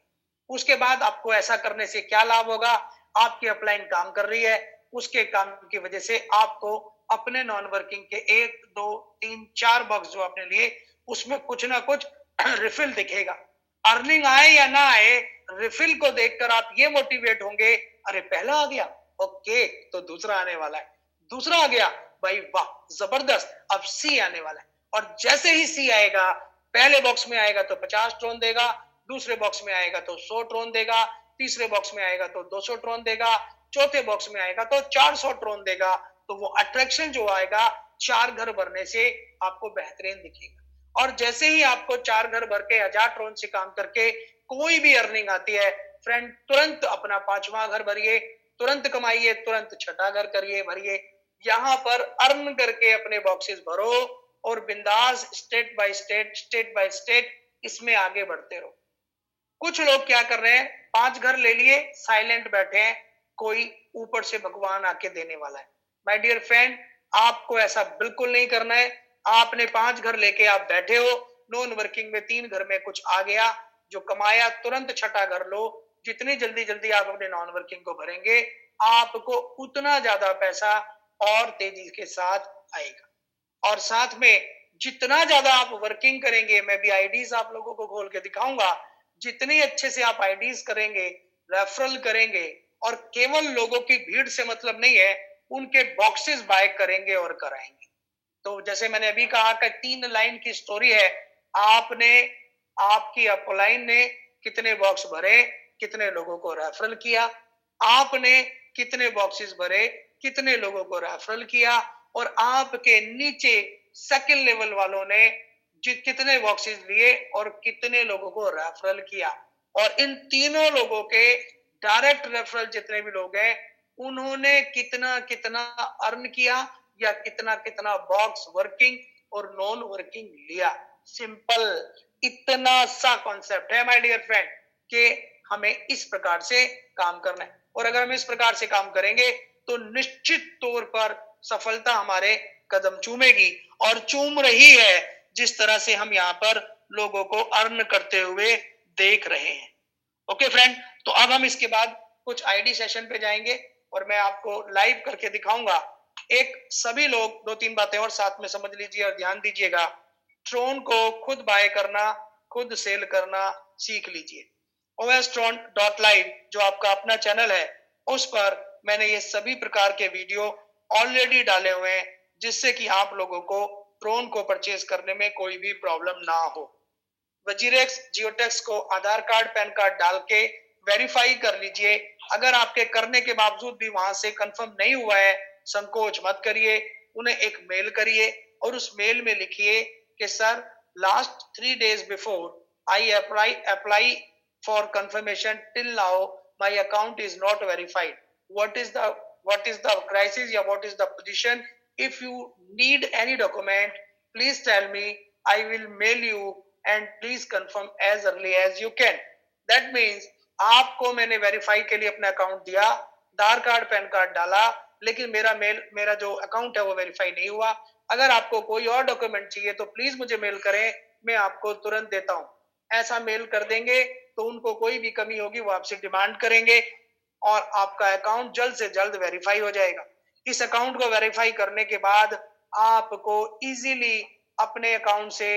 उसके बाद आपको ऐसा करने से क्या लाभ होगा? आपकी अपलाइन काम कर रही है, उसके काम की वजह से आपको अपने नॉन वर्किंग के 1, 2, 3, 4 बॉक्स जो आपने लिए, उसमें कुछ ना कुछ रिफिल दिखेगा। अर्निंग आए या ना आए, रिफिल को देखकर आप ये मोटिवेट होंगे, अरे पहला आ गया, ओके, तो दूसरा आने वाला है, दूसरा आ गया, भाई वाह जबरदस्त, अब सी आने वाला है। और जैसे ही सी आएगा, पहले बॉक्स में आएगा तो 50 ट्रोन देगा, दूसरे बॉक्स में आएगा तो 100 ट्रोन देगा, तीसरे बॉक्स में आएगा तो 200 ट्रोन देगा, चौथे बॉक्स में आएगा तो 400 ट्रोन देगा। तो वो अट्रैक्शन जो आएगा 4 घर भरने से आपको बेहतरीन दिखेगा। और जैसे ही आपको 4 घर भर के 1000 ट्रोन से काम करके कोई भी अर्निंग आती है, फ्रेंड तुरंत अपना 5वां घर भरिए, तुरंत कमाइए, तुरंत छठा घर करिए, भरिए। यहाँ पर अर्न करके अपने बॉक्सेस भरो और बिंदास state by state, state by state इसमें आगे बढ़ते रहो। कुछ लोग क्या कर रहे हैं, 5 घर ले लिए, साइलेंट बैठे हैं, कोई ऊपर से भगवान आके देने वाला है। माय डियर फ्रेंड, आपको ऐसा बिल्कुल नहीं करना है। आपने 5 घर लेके आप बैठे हो, नॉन वर्किंग में 3 घर में कुछ आ गया, जो कमाया तुरंत छठा घर लो। जितनी जल्दी जल्दी आप अपने नॉन वर्किंग को भरेंगे, आपको उतना ज्यादा पैसा और तेजी के साथ आएगा। और साथ में जितना ज्यादा आप वर्किंग करेंगे, मैं भी आईडीज आप लोगों को खोल के दिखाऊंगा, जितनी अच्छे से आप आईडीज करेंगे, रेफरल करेंगे, और केवल लोगों की भीड़ से मतलब नहीं है, उनके बॉक्सेस बाय करेंगे और कराएंगे। तो जैसे मैंने अभी कहा कि 3 लाइन की स्टोरी है। आपने, आपकी अपलाइन ने कितने बॉक्स भरे, कितने लोगों को रेफरल किया, आपने कितने बॉक्सेस भरे, कितने लोगों को रेफरल किया, और आपके नीचे सेकंड लेवल वालों ने कितने बॉक्सेस लिए और कितने लोगों को रेफरल किया। और इन तीनों लोगों के डायरेक्ट रेफरल जितने भी लोग हैं उन्होंने कितना कितना अर्न किया या कितना कितना बॉक्स वर्किंग और नॉन वर्किंग लिया। सिंपल इतना सा कॉन्सेप्ट है माय डियर फ्रेंड कि हमें इस प्रकार से काम करना है और अगर हम इस प्रकार से काम करेंगे तो निश्चित तौर पर सफलता हमारे कदम चूमेगी और चूम रही है, जिस तरह से हम यहाँ पर लोगों को अर्न करते हुए देख रहे हैं। ओके फ्रेंड, तो अब हम इसके बाद कुछ आईडी सेशन पे जाएंगे और मैं आपको लाइव करके दिखाऊंगा। एक सभी लोग दो तीन बातें और साथ में समझ लीजिए और ध्यान दीजिएगा। ट्रोन को खुद बाय करना, खुद सेल करना सीख लीजिए। OSTron.live जो आपका अपना चैनल है उस पर मैंने ये सभी प्रकार के वीडियो ऑलरेडी डाले हुए हैं, जिससे कि आप लोगों को ट्रोन को परचेज करने में कोई भी प्रॉब्लम ना हो। वजीरेक्स जियोटेक्स को आधार कार्ड पैन कार्ड डाल के वेरीफाई कर लीजिए। अगर आपके करने के बावजूद भी वहां से कंफर्म नहीं हुआ है, संकोच मत करिए, उन्हें एक मेल करिए और उस मेल में लिखिए कि sir last 3 days before I apply for confirmation till now my account is not verified. What is the crisis या what is the position? If you need any document please tell me, I will mail you and please confirm as early as you can. That means आपको मैंने वेरीफाई के लिए अपना अकाउंट दिया, आधार कार्ड पैन कार्ड डाला, लेकिन मेरा जो अकाउंट है वो वेरीफाई नहीं हुआ। अगर आपको कोई और डॉक्यूमेंट चाहिए तो प्लीज मुझे मेल करें, मैं आपको तुरंत देता हूं। ऐसा मेल कर देंगे तो उनको कोई भी कमी होगी वो आपसे डिमांड करेंगे और आपका अकाउंट जल्द से जल्द वेरीफाई हो जाएगा। इस अकाउंट को वेरीफाई करने के बाद आपको इजीली अपने अकाउंट से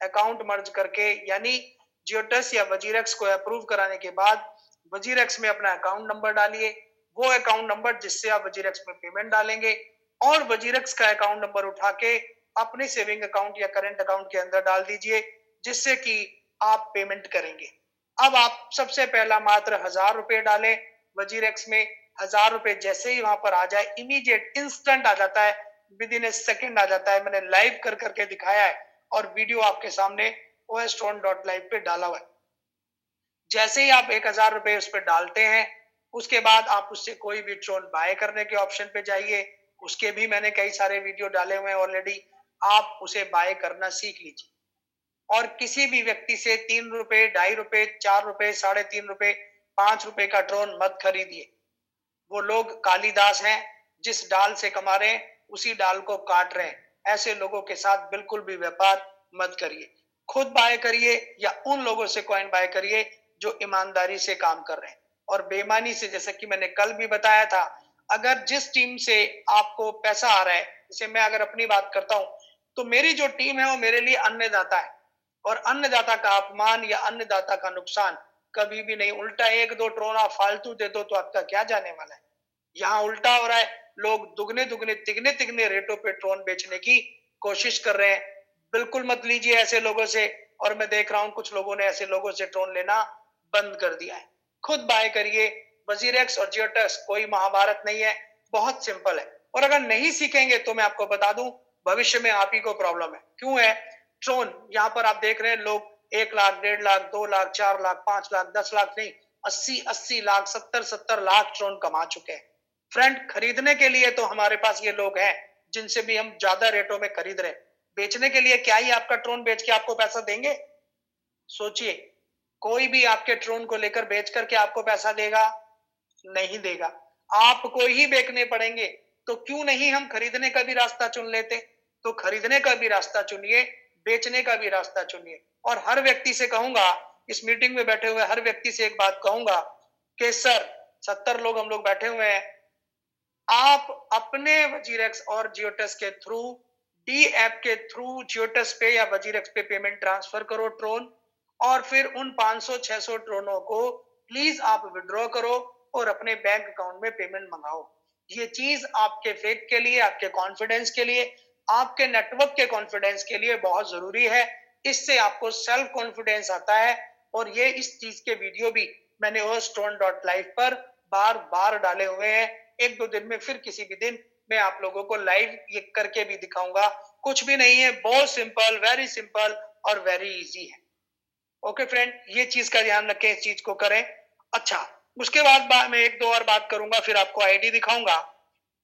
अकाउंट मर्ज करके, यानी जियोटेक्स या वजीरेक्स को अप्रूव कराने के बाद वजीरेक्स में अपना अकाउंट नंबर डालिए, वो अकाउंट नंबर जिससे आप वजीरेक्स में पेमेंट डालेंगे और वजीरेक्स का अकाउंट नंबर उठा के अपने सेविंग अकाउंट या करंट अकाउंट के अंदर डाल दीजिए, जिससे कि आप पेमेंट करेंगे। अब आप सबसे पहला मात्र 1000 रुपए डालें वजीरेक्स में। 1000 रुपए जैसे ही वहां पर आ जाए, इमीडिएट इंस्टेंट आ जाता है, विद इन ए सेकेंड आ जाता है। मैंने लाइव कर करके दिखाया है और वीडियो आपके सामने OSTron.live पे डाला हुआ है। जैसे ही आप 1000 रुपए उस पर डालते हैं, उसके बाद आप उससे कोई भी ट्रोन बाय करने के ऑप्शन पे जाइए। उसके भी मैंने कई सारे वीडियो डाले हुए हैं ऑलरेडी, आप उसे बाय करना सीख लीजिए। और किसी भी व्यक्ति से 3 रुपए, 2.5 रुपए, 4 रुपए, 3.5 रुपए, 5 रुपए का ड्रोन मत खरीदिए। वो लोग कालिदास हैं, जिस डाल से कमा रहे हैं उसी डाल को काट रहे हैं। ऐसे लोगों के साथ बिल्कुल भी व्यापार मत करिए। खुद बाय करिए या उन लोगों से कॉइन बाय करिए जो ईमानदारी से काम कर रहे हैं। और बेईमानी से, जैसे कि मैंने कल भी बताया था, अगर जिस टीम से आपको पैसा आ रहा है, जैसे मैं अगर अपनी बात करता हूं तो मेरी जो टीम है वो मेरे लिए अन्नदाता है और अन्नदाता का अपमान या अन्नदाता का नुकसान कभी भी नहीं। उल्टा 1-2 ट्रोन आप फालतू दे दो तो आपका क्या जाने वाला है। यहाँ उल्टा हो रहा है, लोग दुगने दुगने तिगने तिगने रेटों पे ट्रोन बेचने की कोशिश कर रहे हैं। बिल्कुल मत लीजिए ऐसे लोगों से। और मैं देख रहा हूं कुछ लोगों ने ऐसे लोगों से ट्रोन लेना बंद कर दिया है। खुद बाय करिए। वजीरेक्स और जियोटेक्स कोई महाभारत नहीं है, बहुत सिंपल है। और अगर नहीं सीखेंगे तो मैं आपको बता दूं, भविष्य में आप ही को प्रॉब्लम है। क्यों है? ट्रोन यहाँ पर आप देख रहे हैं, लोग 1 लाख, 1.5 लाख, 2 लाख, 4 लाख, 5 लाख, 10 लाख नहीं, 80 लाख, 70 लाख ट्रोन कमा चुके हैं। फ्रेंड, खरीदने के लिए तो हमारे पास ये लोग हैं जिनसे भी हम ज्यादा रेटों में खरीद रहे हैं। बेचने के लिए क्या ही आपका ट्रोन बेच के आपको पैसा देंगे? सोचिए, कोई भी आपके ट्रोन को लेकर बेच करके आपको पैसा देगा? नहीं देगा। आपको ही बेचने पड़ेंगे। तो क्यों नहीं हम खरीदने का भी रास्ता चुन लेते? तो खरीदने का भी रास्ता चुनिए, बेचने का भी रास्ता चुनिए। और हर व्यक्ति से कहूंगा, इस मीटिंग में बैठे हुए हर व्यक्ति से एक बात कहूंगा कि सर 70 लोग हम लोग बैठे हुए हैं, आप अपने वजीरेक्स और जियोटेक्स के थ्रू, डी ऐप के थ्रू जियोटेक्स पे या वजीरेक्स पे पेमेंट ट्रांसफर करो ट्रोन, और फिर उन 500-600 ट्रोनों को प्लीज आप विड्रॉ करो और अपने बैंक अकाउंट में पेमेंट मंगाओ। ये चीज आपके फेथ के लिए, आपके कॉन्फिडेंस के लिए, आपके नेटवर्क के कॉन्फिडेंस के लिए बहुत जरूरी है। इससे आपको सेल्फ कॉन्फिडेंस आता है। और ये इस चीज के वीडियो भी मैंने OSTron.live पर बार बार डाले हुए हैं। 1-2 दिन में फिर किसी भी दिन मैं आप लोगों को लाइव ये करके भी दिखाऊंगा। कुछ भी नहीं है, बहुत सिंपल, वेरी सिंपल और वेरी इजी है। ओके फ्रेंड, ये चीज का ध्यान रखें, इस चीज को करें। अच्छा, उसके बाद मैं एक दो और बात करूंगा, फिर आपको आईडी दिखाऊंगा।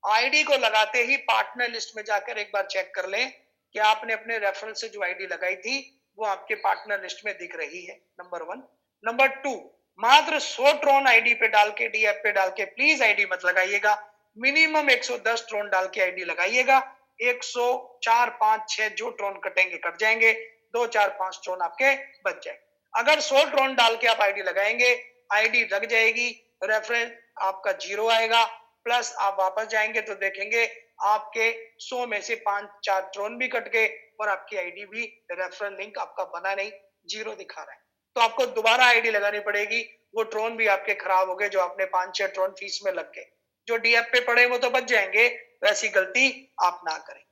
आईडी को लगाते ही पार्टनर लिस्ट में जाकर एक बार चेक कर लें कि आपने अपने रेफरल से जो आईडी लगाई थी वो आपके पार्टनर लिस्ट में दिख रही है, नंबर 1। नंबर 2, मात्र 100 ट्रोन आईडी पे डाल के, डीएफ पे डाल के प्लीज आईडी मत लगाइएगा। मिनिमम 110 ट्रोन डाल के आईडी लगाइएगा। 104, 5, 6 जो ट्रोन कटेंगे कट जाएंगे, 2, 4, 5 ट्रोन आपके बच जाएंगे। अगर 100 ट्रोन डाल के आप आईडी लगाएंगे, आईडी लग जाएगी, रेफरेंस आपका 0 आएगा, प्लस आप वापस जाएंगे तो देखेंगे आपके 100 में से 5-4 ट्रोन भी कट गए और आपकी आईडी भी, रेफरल लिंक आपका बना नहीं, 0 दिखा रहा है। तो आपको दोबारा आईडी लगानी पड़ेगी, वो ट्रोन भी आपके खराब हो गए जो आपने 5-6 ट्रोन फीस में लग गए। जो डीएफ पे पड़े वो तो बच जाएंगे, वैसी गलती आप ना करें।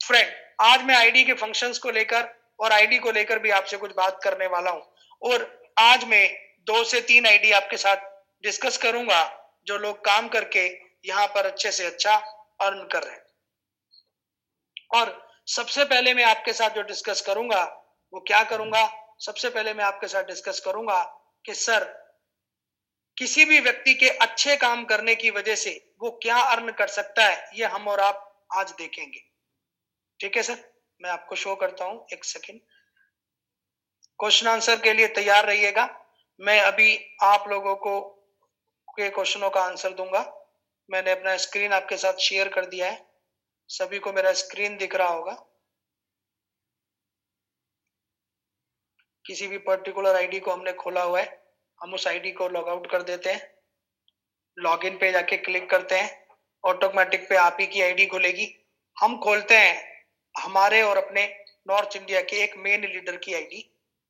फ्रेंड, आज मैं आईडी के फंक्शंस को लेकर और आईडी को लेकर भी आपसे कुछ बात करने वाला हूं, और आज मैं 2 से 3 आईडी आपके साथ डिस्कस करूंगा जो लोग काम करके यहाँ पर अच्छे से अच्छा अर्न कर रहे हैं। और सबसे पहले मैं आपके साथ जो डिस्कस करूंगा वो क्या करूंगा, सबसे पहले मैं आपके साथ डिस्कस करूंगा कि सर, किसी भी व्यक्ति के अच्छे काम करने की वजह से वो क्या अर्न कर सकता है, ये हम और आप आज देखेंगे। ठीक है सर, मैं आपको शो करता हूं, एक सेकेंड। क्वेश्चन आंसर के लिए तैयार रहिएगा। मैं अभी आप लोगों को के क्वेश्चनों का आंसर दूंगा। मैंने अपना स्क्रीन आपके साथ शेयर कर दिया है, सभी को मेरा स्क्रीन दिख रहा होगा। किसी भी पर्टिकुलर आईडी को हमने खोला हुआ है, हम उस आईडी को लॉग आउट कर देते हैं, लॉगिन पे जाके क्लिक करते हैं, ऑटोमेटिक पे आप ही की आईडी खुलेगी। हम खोलते हैं हमारे और अपने नॉर्थ इंडिया के एक मेन लीडर की आईडी,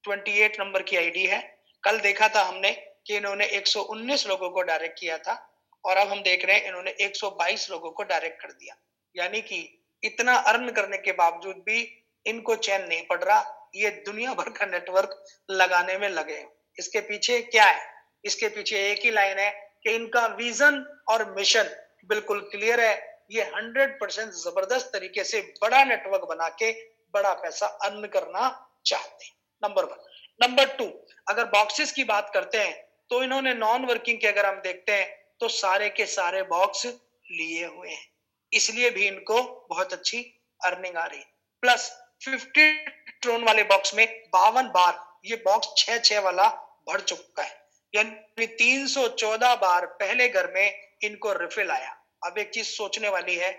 28 नंबर की आईडी है। कल देखा था हमने कि इन्होंने 119 लोगों को डायरेक्ट किया था, और अब हम देख रहे हैं इन्होंने 122 लोगों को डायरेक्ट कर दिया। यानी कि इतना अर्न करने के बावजूद भी इनको चैन नहीं पड़ रहा, ये दुनिया भर का नेटवर्क लगाने में लगे। इसके पीछे क्या है? इसके पीछे एक ही लाइन है कि इनका विजन और मिशन बिल्कुल क्लियर है। ये 100% जबरदस्त तरीके से बड़ा नेटवर्क बना के बड़ा पैसा अर्न करना चाहते हैं, नंबर 1। नंबर 2, अगर बॉक्सेस की बात करते हैं तो इन्होंने नॉन वर्किंग के अगर हम देखते हैं तो सारे के सारे बॉक्स लिए हुए हैं, इसलिए भी इनको बहुत अच्छी अर्निंग आ रही है। प्लस 50 ट्रोन वाले बॉक्स में 52 बार ये बॉक्स 6-6 वाला भर चुका है, यानी 314 बार पहले घर में इनको रिफिल आया। अब एक चीज सोचने वाली है,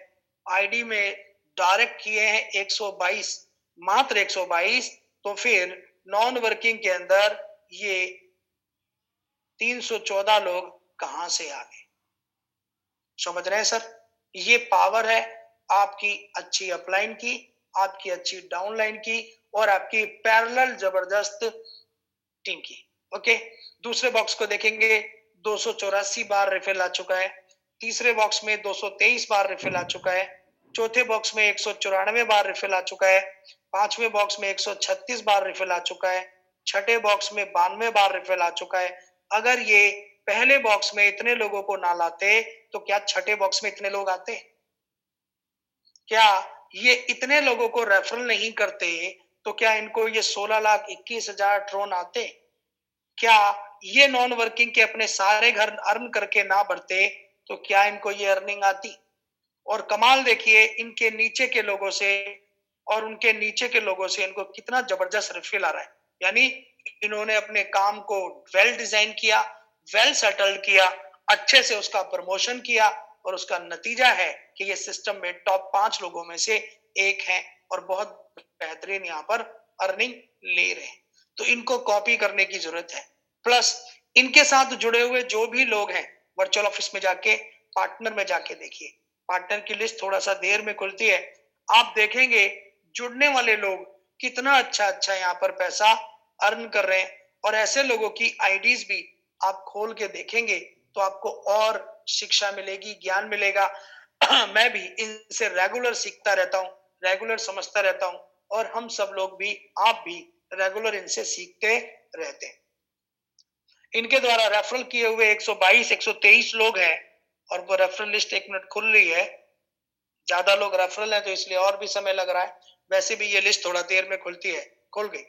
आईडी में डायरेक्ट किए हैं 122, मात्र 122, तो फिर नॉन वर्किंग के अंदर ये 314 लोग कहां से आ गए? समझ रहे हैं सर? ये पावर है आपकी अच्छी अपलाइन की, आपकी अच्छी डाउनलाइन की, और आपकी पैरेलल जबरदस्त टीम की। ओके, दूसरे बॉक्स को देखेंगे, 284 बार रिफिल आ चुका है। तीसरे बॉक्स में 223 बार रिफिल आ चुका है। चौथे बॉक्स में 194 बार रिफिल आ चुका है। पांचवें बॉक्स में 136 बार रिफिल आ चुका है। छठे बॉक्स में 92 बार रिफिल आ चुका है। अगर ये पहले बॉक्स में इतने लोगों को ना लाते तो क्या छठे बॉक्स में इतने लोग आते? क्या ये इतने लोगों को रेफरल नहीं करते तो क्या इनको ये 16,21,000 ट्रोन आते? क्या ये नॉन वर्किंग के अपने सारे घर अर्न करके ना बढ़ते तो क्या इनको ये अर्निंग आती? और कमाल देखिए इनके नीचे के लोगों से और उनके नीचे के लोगों से इनको कितना जबरदस्त रिफिल आ रहा है। यानी इन्होंने अपने काम को वेल डिजाइन किया, वेल सेटल्ड किया, अच्छे से उसका प्रमोशन किया, और उसका नतीजा है कि ये सिस्टम में टॉप 5 लोगों में से एक हैं और बहुत बेहतरीन यहाँ पर अर्निंग ले रहे हैं। तो इनको कॉपी करने की जरूरत है। प्लस इनके साथ जुड़े हुए जो भी लोग हैं, वर्चुअल ऑफिस में जाके पार्टनर में जाके देखिए, पार्टनर की लिस्ट थोड़ा सा देर में खुलती है, आप देखेंगे जुड़ने वाले लोग कितना अच्छा अच्छा यहाँ पर पैसा अर्न कर रहे हैं। और ऐसे लोगों की आईडीज भी आप खोल के देखेंगे तो आपको और शिक्षा मिलेगी, ज्ञान मिलेगा। मैं भी इनसे रेगुलर सीखता रहता हूँ, रेगुलर समझता रहता हूँ, और हम सब लोग भी, आप भी रेगुलर इनसे सीखते रहते हैं। इनके द्वारा रेफरल किए हुए 122 123 लोग हैं, और वो रेफरल लिस्ट 1 मिनट खुल रही है। ज्यादा लोग रेफरल है तो इसलिए और भी समय लग रहा है, वैसे भी ये लिस्ट थोड़ा देर में खुलती है, खुल गई।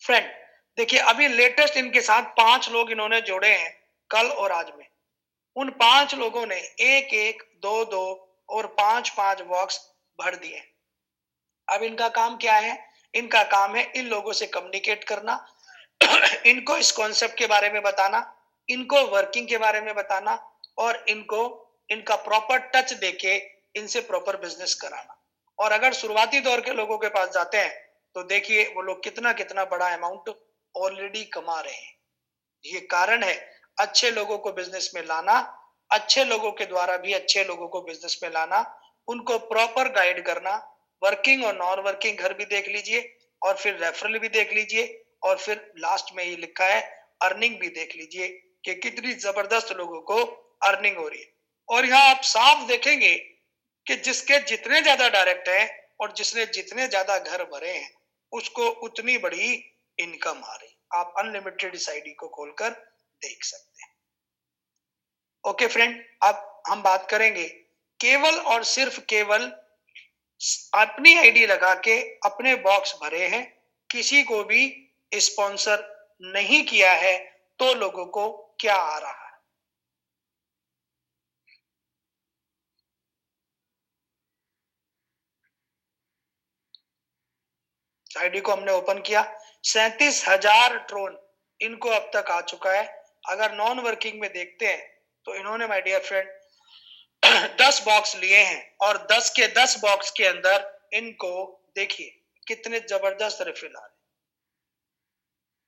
फ्रेंड देखिए, अभी लेटेस्ट इनके साथ 5 लोग इन्होंने जोड़े हैं कल और आज में। उन 5 लोगों ने 1-1, 2-2 और 5-5 बॉक्स भर दिए। अब इनका काम क्या है? इनका काम है इन लोगों से कम्युनिकेट करना, इनको इस कॉन्सेप्ट के बारे में बताना, इनको वर्किंग के बारे में बताना और इनको इनका प्रॉपर टच देके इनसे प्रॉपर बिजनेस कराना। और अगर शुरुआती दौर के लोगों के पास जाते हैं तो देखिए वो लोग कितना कितना बड़ा अमाउंट ऑलरेडी कमा रहे हैं। ये कारण है अच्छे लोगों को बिजनेस में लाना, अच्छे लोगों के द्वारा भी अच्छे लोगों को बिजनेस में लाना, उनको प्रॉपर गाइड करना, वर्किंग और नॉन वर्किंग घर भी देख लीजिए और फिर रेफरल भी देख लीजिए और फिर लास्ट में ये लिखा है अर्निंग भी देख लीजिए कि कितनी जबरदस्त लोगों को अर्निंग हो रही है। और यहाँ आप साफ देखेंगे कि जिसके जितने ज्यादा डायरेक्ट है और जिसने जितने ज्यादा घर भरे हैं उसको उतनी बड़ी इनकम आ रही। आप अनलिमिटेड इस आईडी को खोलकर देख सकते हैं। ओके फ्रेंड, अब हम बात करेंगे केवल और सिर्फ केवल अपनी आईडी लगा के अपने बॉक्स भरे हैं, किसी को भी स्पॉन्सर नहीं किया है, तो लोगों को क्या आ रहा है। आईडी को हमने ओपन किया, 37,000 ट्रोन इनको अब तक आ चुका है। अगर नॉन वर्किंग में देखते हैं तो इन्होंने माय डियर फ्रेंड 10 बॉक्स लिए हैं और 10 के 10 बॉक्स के अंदर इनको देखिए कितने जबरदस्त रिफिल आ रहे हैं।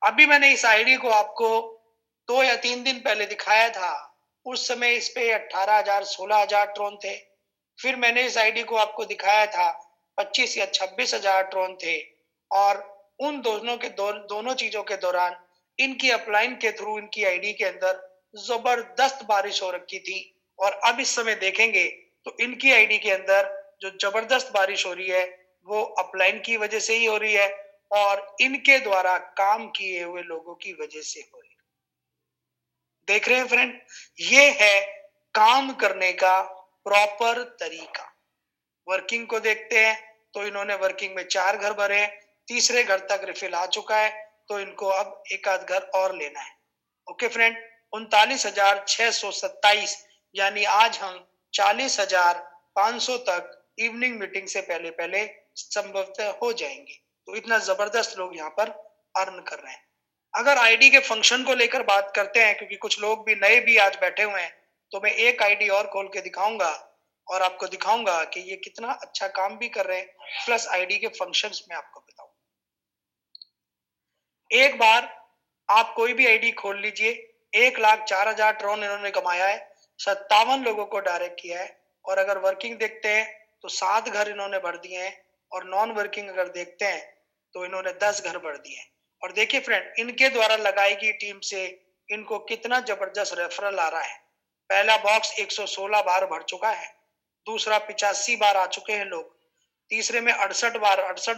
अभी मैंने इस आईडी को आपको 2 या 3 दिन पहले दिखाया था, उस समय इस पे 18,000 16,000 ट्रोन थे। फिर मैंने इस आईडी को आपको दिखाया था 25 या 26,000 ट्रोन थे और उन दोनों के दोनों चीजों के दौरान इनकी अपलाइन के थ्रू इनकी आईडी के अंदर जबरदस्त बारिश हो रखी थी। और अब इस समय देखेंगे तो इनकी आईडी के अंदर जो जबरदस्त बारिश हो रही है वो अपलाइन की वजह से ही हो रही है और इनके द्वारा काम किए हुए लोगों की वजह से हो रही है। देख रहे हैं फ्रेंड, ये है काम करने का प्रॉपर तरीका। वर्किंग को देखते हैं तो इन्होंने वर्किंग में 4 घर भरे हैं, तीसरे घर तक रिफिल आ चुका है, तो इनको अब एक आध घर और लेना है। ओके फ्रेंड, 39,627 यानी आज हम 40,500 तक इवनिंग मीटिंग से पहले पहले संभवतः हो जाएंगे। तो इतना जबरदस्त लोग यहाँ पर अर्न कर रहे हैं। अगर आईडी के फंक्शन को लेकर बात करते हैं, क्योंकि कुछ लोग भी नए भी आज बैठे हुए हैं, तो मैं एक आईडी और खोल के दिखाऊंगा और आपको दिखाऊंगा कि ये कितना अच्छा काम भी कर रहे हैं, प्लस आईडी के फंक्शंस में आपको बताऊं। एक बार आप कोई भी आईडी खोल लीजिए, 1,04,000 ट्रोन इन्होंने कमाया है, 57 लोगों को डायरेक्ट किया है और अगर वर्किंग देखते हैं तो 7 घर इन्होंने भर दिए हैं और नॉन वर्किंग अगर देखते हैं तो इन्होंने 10 घर भर दिए हैं। और देखिए फ्रेंड, इनके द्वारा लगाई गई टीम से इनको कितना जबरदस्त रेफरल आ रहा है। पहला बॉक्स 116 बार भर चुका है, दूसरा 85 बार आ चुके हैं लोग, तीसरे में 68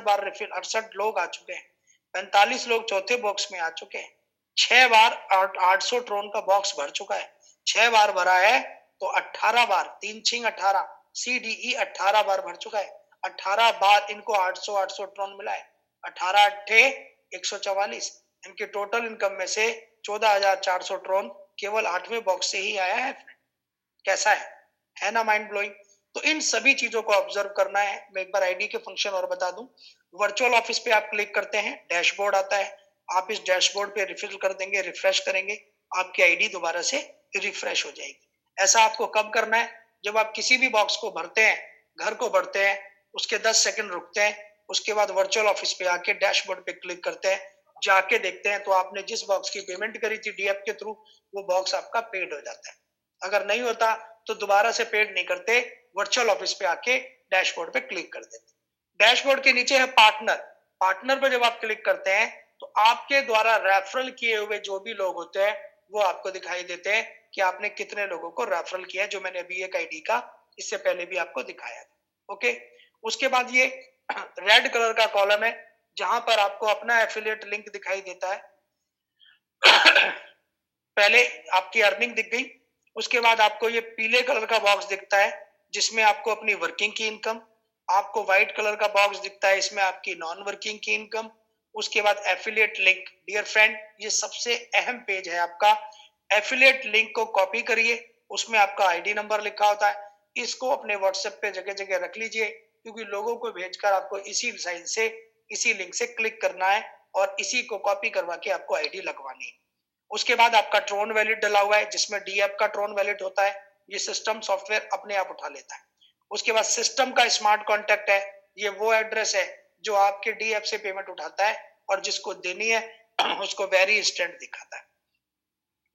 बार रिफिल 68 लोग आ चुके हैं, 45 लोग चौथे बॉक्स में आ चुके हैं, 6 बार 800 ट्रोन का बॉक्स भर चुका है, 6 बार भरा है तो 18 बार 3 6 18 CDE 18 बार भर चुका है, 18 बार इनको 800 ट्रोन मिला है, 18 अट्ठे 144। इनकी टोटल इनकम में से 14,400 ट्रोन केवल 8वें बॉक्स से ही आया है। कैसा है ना माइंड ब्लोइंग। तो इन सभी चीजों को ऑब्जर्व करना है। मैं एक बार आईडी के फंक्शन और बता दूं, वर्चुअल ऑफिस पे आप क्लिक करते हैं, डैशबोर्ड आता है, आप इस डैशबोर्ड पे रिफिल कर देंगे, रिफ्रेश करेंगे, आपकी आईडी दोबारा से रिफ्रेश हो जाएगी। ऐसा आपको कब करना है? जब आप किसी भी बॉक्स को भरते हैं, घर को भरते हैं, उसके 10 सेकंड रुकते हैं, उसके बाद वर्चुअल ऑफिस पे आके डैशबोर्ड पे क्लिक करते हैं, जाके देखते हैं तो आपने जिस बॉक्स की पेमेंट करी थी डीएफ के थ्रू, वो बॉक्स आपका पेड हो जाता है। अगर नहीं होता तो दोबारा से पेड नहीं करते, वर्चुअल ऑफिस पे आके डैशबोर्ड पे क्लिक कर देते। डैशबोर्ड के नीचे है पार्टनर, पार्टनर पे जब आप क्लिक करते हैं तो आपके द्वारा रेफरल किए हुए जो भी लोग होते हैं वो आपको दिखाई देते हैं कि आपने कितने लोगों को रेफरल किया है, जो मैंने अभी एक आईडी का इससे पहले भी आपको दिखाया था। ओके, उसके बाद ये रेड कलर का कॉलम है जहां पर आपको अपना एफिलिएट लिंक दिखाई देता है। पहले आपकी अर्निंग दिख गई, उसके बाद आपको ये पीले कलर का बॉक्स दिखता है जिसमें आपको अपनी वर्किंग की इनकम, आपको व्हाइट कलर का बॉक्स दिखता है इसमें आपकी नॉन वर्किंग की इनकम, उसके बाद एफिलिएट लिंक। डियर फ्रेंड, ये सबसे अहम पेज है आपका। एफिलिएट लिंक को कॉपी करिए, उसमें आपका आईडी नंबर लिखा होता है, इसको अपने व्हाट्सएप पे जगह जगह रख लीजिए, क्योंकि लोगों को भेजकर आपको इसी साइट से, इसी लिंक से क्लिक करना है और इसी को कॉपी करवा के आपको आईडी लगवानी है। उसके बाद आपका ट्रोन वैलिड डला हुआ है, जिसमें डीएप का ट्रोन वैलिड होता है, ये सिस्टम सॉफ्टवेयर अपने आप उठा लेता है। उसके बाद सिस्टम का स्मार्ट कॉन्टैक्ट है, ये वो एड्रेस है जो आपके डीएप से पेमेंट उठाता है और जिसको देनी है उसको वेरी इंस्टेंट दिखाता है।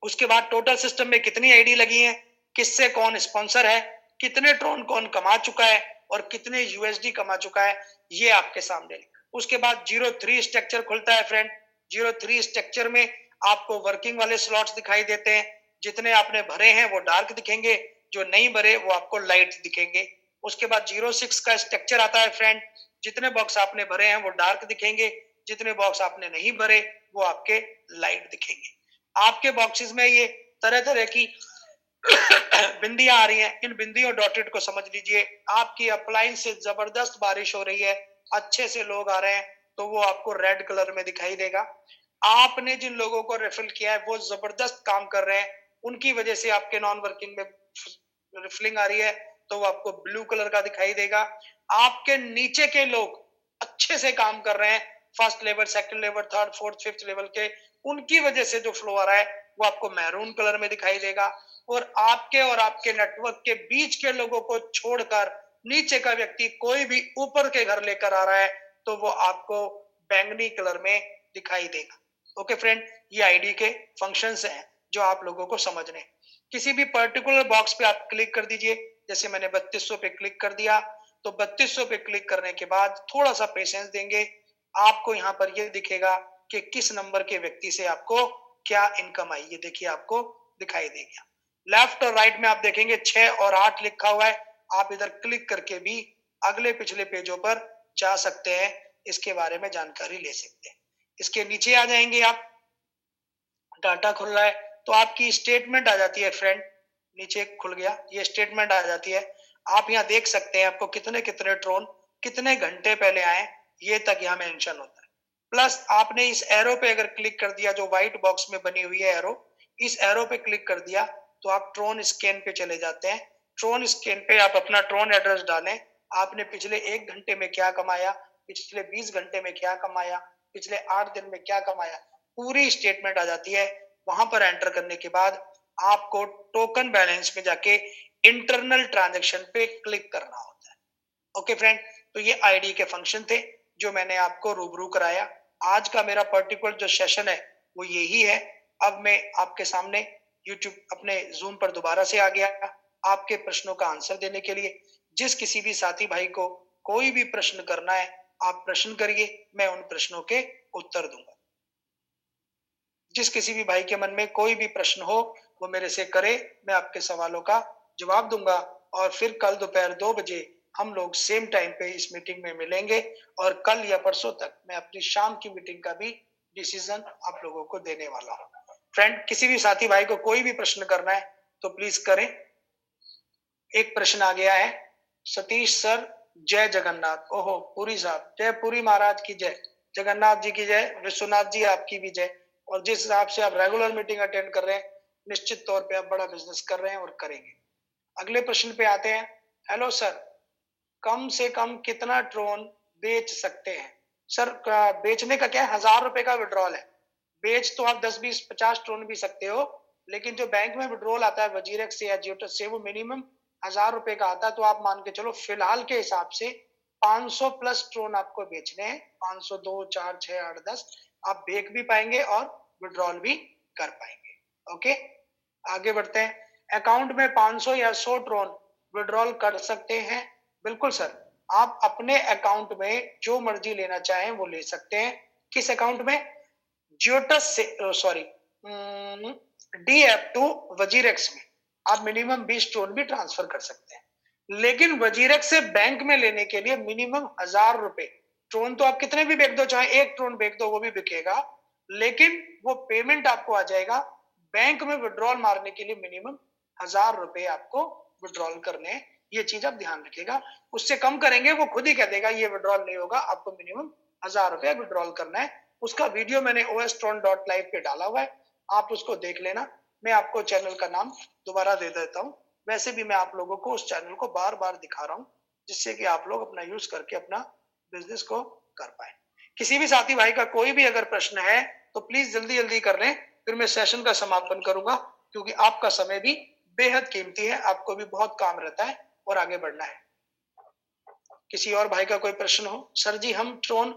उसके बाद टोटल सिस्टम में कितनी आईडी लगी है, किससे कौन स्पॉन्सर है, कितने ट्रोन कौन कमा चुका है और कितने यूएसडी कमा चुका है, ये आपके सामने। उसके बाद 03 स्ट्रक्चर खुलता है फ्रेंड। 03 स्ट्रक्चर में आपको वर्किंग वाले स्लॉट्स दिखाई देते हैं, जितने आपने भरे हैं वो डार्क दिखेंगे, जो नहीं भरे वो आपको लाइट दिखेंगे। उसके बाद 06 का स्ट्रक्चर आता है फ्रेंड, जितने बॉक्स आपने भरे हैं वो डार्क दिखेंगे, जितने बॉक्स आपने नहीं भरे वो आपके लाइट दिखेंगे। आपके बॉक्सेस में ये तरह तरह की बिंदियां आ रही हैं, इन बिंदियों डॉटेड को समझ लीजिए। आपकी अप्लायंस से जबरदस्त बारिश हो रही है, अच्छे से लोग आ रहे हैं, तो वो आपको रेड कलर में दिखाई देगा। आपने जिन लोगों को रेफर किया है वो जबरदस्त काम कर रहे हैं, उनकी वजह से आपके नॉन वर्किंग में रिफिलिंग आ रही है, तो वो आपको ब्लू कलर का दिखाई देगा। आपके नीचे के लोग अच्छे से काम कर रहे हैं, first level, second level, third, fourth, fifth level के, उनकी वजह से जो फ्लो आ रहा है वो आपको मैरून कलर में दिखाई देगा। और आपके नेटवर्क के बीच के लोगों को छोड़कर नीचे का व्यक्ति कोई भी ऊपर के घर लेकर आ रहा है, तो वो आपको बैंगनी कलर में दिखाई देगा। ओके फ्रेंड, ये आईडी के फंक्शंस हैं जो आप लोगों को समझने। किसी भी पर्टिकुलर बॉक्स पे आप क्लिक कर दीजिए, जैसे मैंने 3200 पे क्लिक कर दिया, तो 3200 पे क्लिक करने के बाद थोड़ा सा पेशेंस देंगे, आपको यहाँ पर ये दिखेगा कि किस नंबर के व्यक्ति से आपको क्या इनकम आई। ये देखिए आपको दिखाई देगा। लेफ्ट और राइट में आप देखेंगे 6 और 8 लिखा हुआ है, आप इधर क्लिक करके भी अगले पिछले पेजों पर जा सकते हैं, इसके बारे में जानकारी ले सकते हैं। इसके नीचे आ जाएंगे आप, डाटा खुल रहा है तो आपकी स्टेटमेंट आ जाती है फ्रेंड, नीचे खुल गया, ये स्टेटमेंट आ जाती है। आप यहाँ देख सकते हैं आपको कितने कितने ट्रोन कितने घंटे पहले आए, ये तक यहाँ मेंशन होता है। प्लस आपने इस एरो पे अगर क्लिक कर दिया, जो व्हाइट बॉक्स में बनी हुई है एरो, इस एरो पे क्लिक कर दिया तो आप ट्रोन स्कैन पे चले जाते हैं। ट्रोन स्कैन पे आप अपना ट्रोन एड्रेस डालें, आपने पिछले 1 घंटे में क्या कमाया, पिछले 20 घंटे में क्या कमाया, पिछले 8 दिन में क्या कमाया, पूरी स्टेटमेंट आ जाती है। वहां पर एंटर करने के बाद आपको टोकन बैलेंस में जाके इंटरनल ट्रांजैक्शन पे क्लिक करना होता है। ओके फ्रेंड, तो ये आईडी के फंक्शन थे जो मैंने आपको रूबरू कराया। आज का मेरा पर्टिकुलर जो सेशन है वो यही है। अब मैं आपके सामने यूट्यूब अपने जूम पर दोबारा से आ गया आपके प्रश्नों का आंसर देने के लिए। जिस किसी भी साथी भाई को कोई भी प्रश्न करना है, आप प्रश्न करिए, मैं उन प्रश्नों के उत्तर दूंगा। जिस किसी भी भाई के मन में कोई भी प्रश्न हो वो मेरे से करे, मैं आपके सवालों का जवाब दूंगा। और फिर कल दोपहर 2 बजे हम लोग सेम टाइम पे इस मीटिंग में मिलेंगे और कल या परसों तक मैं अपनी शाम की मीटिंग का भी डिसीजन आप लोगों को देने वाला हूँ। फ्रेंड, किसी भी साथी भाई को कोई भी प्रश्न करना है तो प्लीज करें। एक प्रश्न आ गया है, सतीश सर जय जगन्नाथ। ओहो पुरी साहब, जय पुरी महाराज की जय, जगन्नाथ जी की जय, विश्वनाथ जी आपकी भी जय। और जिस हिसाब से आप रेगुलर मीटिंग अटेंड कर रहे हैं, निश्चित तौर पे आप बड़ा बिजनेस कर रहे हैं और करेंगे। अगले प्रश्न पे आते हैं। हेलो सर, कम से कम कितना ट्रोन बेच सकते हैं? सर बेचने का क्या है, 1000 रुपए का विड्रॉल है। बेच तो आप 10, 20, 50 ट्रोन भी सकते हो, लेकिन जो बैंक में विड्रॉल आता है वजीरेक्स से या जियोटस से, वो मिनिमम 1000 रुपए का आता है। तो आप मान के चलो फिलहाल के हिसाब से 500 प्लस ट्रोन आपको बेचने हैं। 500, 2, 4, 6, 8, 10 आप बेच भी पाएंगे और विड्रॉल भी कर पाएंगे। ओके, आगे बढ़ते हैं। अकाउंट में 500 या 100 ट्रोन विड्रॉल कर सकते हैं? बिल्कुल सर, आप अपने अकाउंट में जो मर्जी लेना चाहें वो ले सकते हैं। किस अकाउंट में? जियोटस से, सॉरी, डीएफ टू वजीरेक्स में आप मिनिमम 20 ट्रोन भी ट्रांसफर कर सकते हैं। लेकिन वजीरेक्स से बैंक में लेने के लिए मिनिमम 1000 रुपए। ट्रोन तो आप कितने भी बेच दो, चाहे 1 ट्रोन बेच दो वो भी बिकेगा, लेकिन वो पेमेंट आपको आ जाएगा बैंक में विड्रॉल मारने के लिए मिनिमम 1000 रुपए आपको विड्रॉल करने हैं। ये चीज आप ध्यान रखिएगा। उससे कम करेंगे वो खुद ही कह देगा ये विड्रॉल नहीं होगा, आपको मिनिमम 1000 रुपए विड्रॉल करना है, उसका वीडियो मैंने ostron.live पे डाला हुआ है, आप उसको देख लेना। मैं आपको चैनल का नाम दोबारा दे देता हूँ। वैसे भी मैं आप लोगों को उस चैनल को बार बार दिखा रहा हूँ, जिससे कि आप लोग अपना यूज करके अपना बिजनेस को कर पाए। किसी भी साथी भाई का कोई भी अगर प्रश्न है तो प्लीज जल्दी जल्दी कर लें, फिर मैं सेशन का समापन करूंगा, क्योंकि आपका समय भी बेहद कीमती है, आपको भी बहुत काम रहता है और आगे बढ़ना है। किसी और भाई का कोई प्रश्न हो? सर जी हम ट्रोन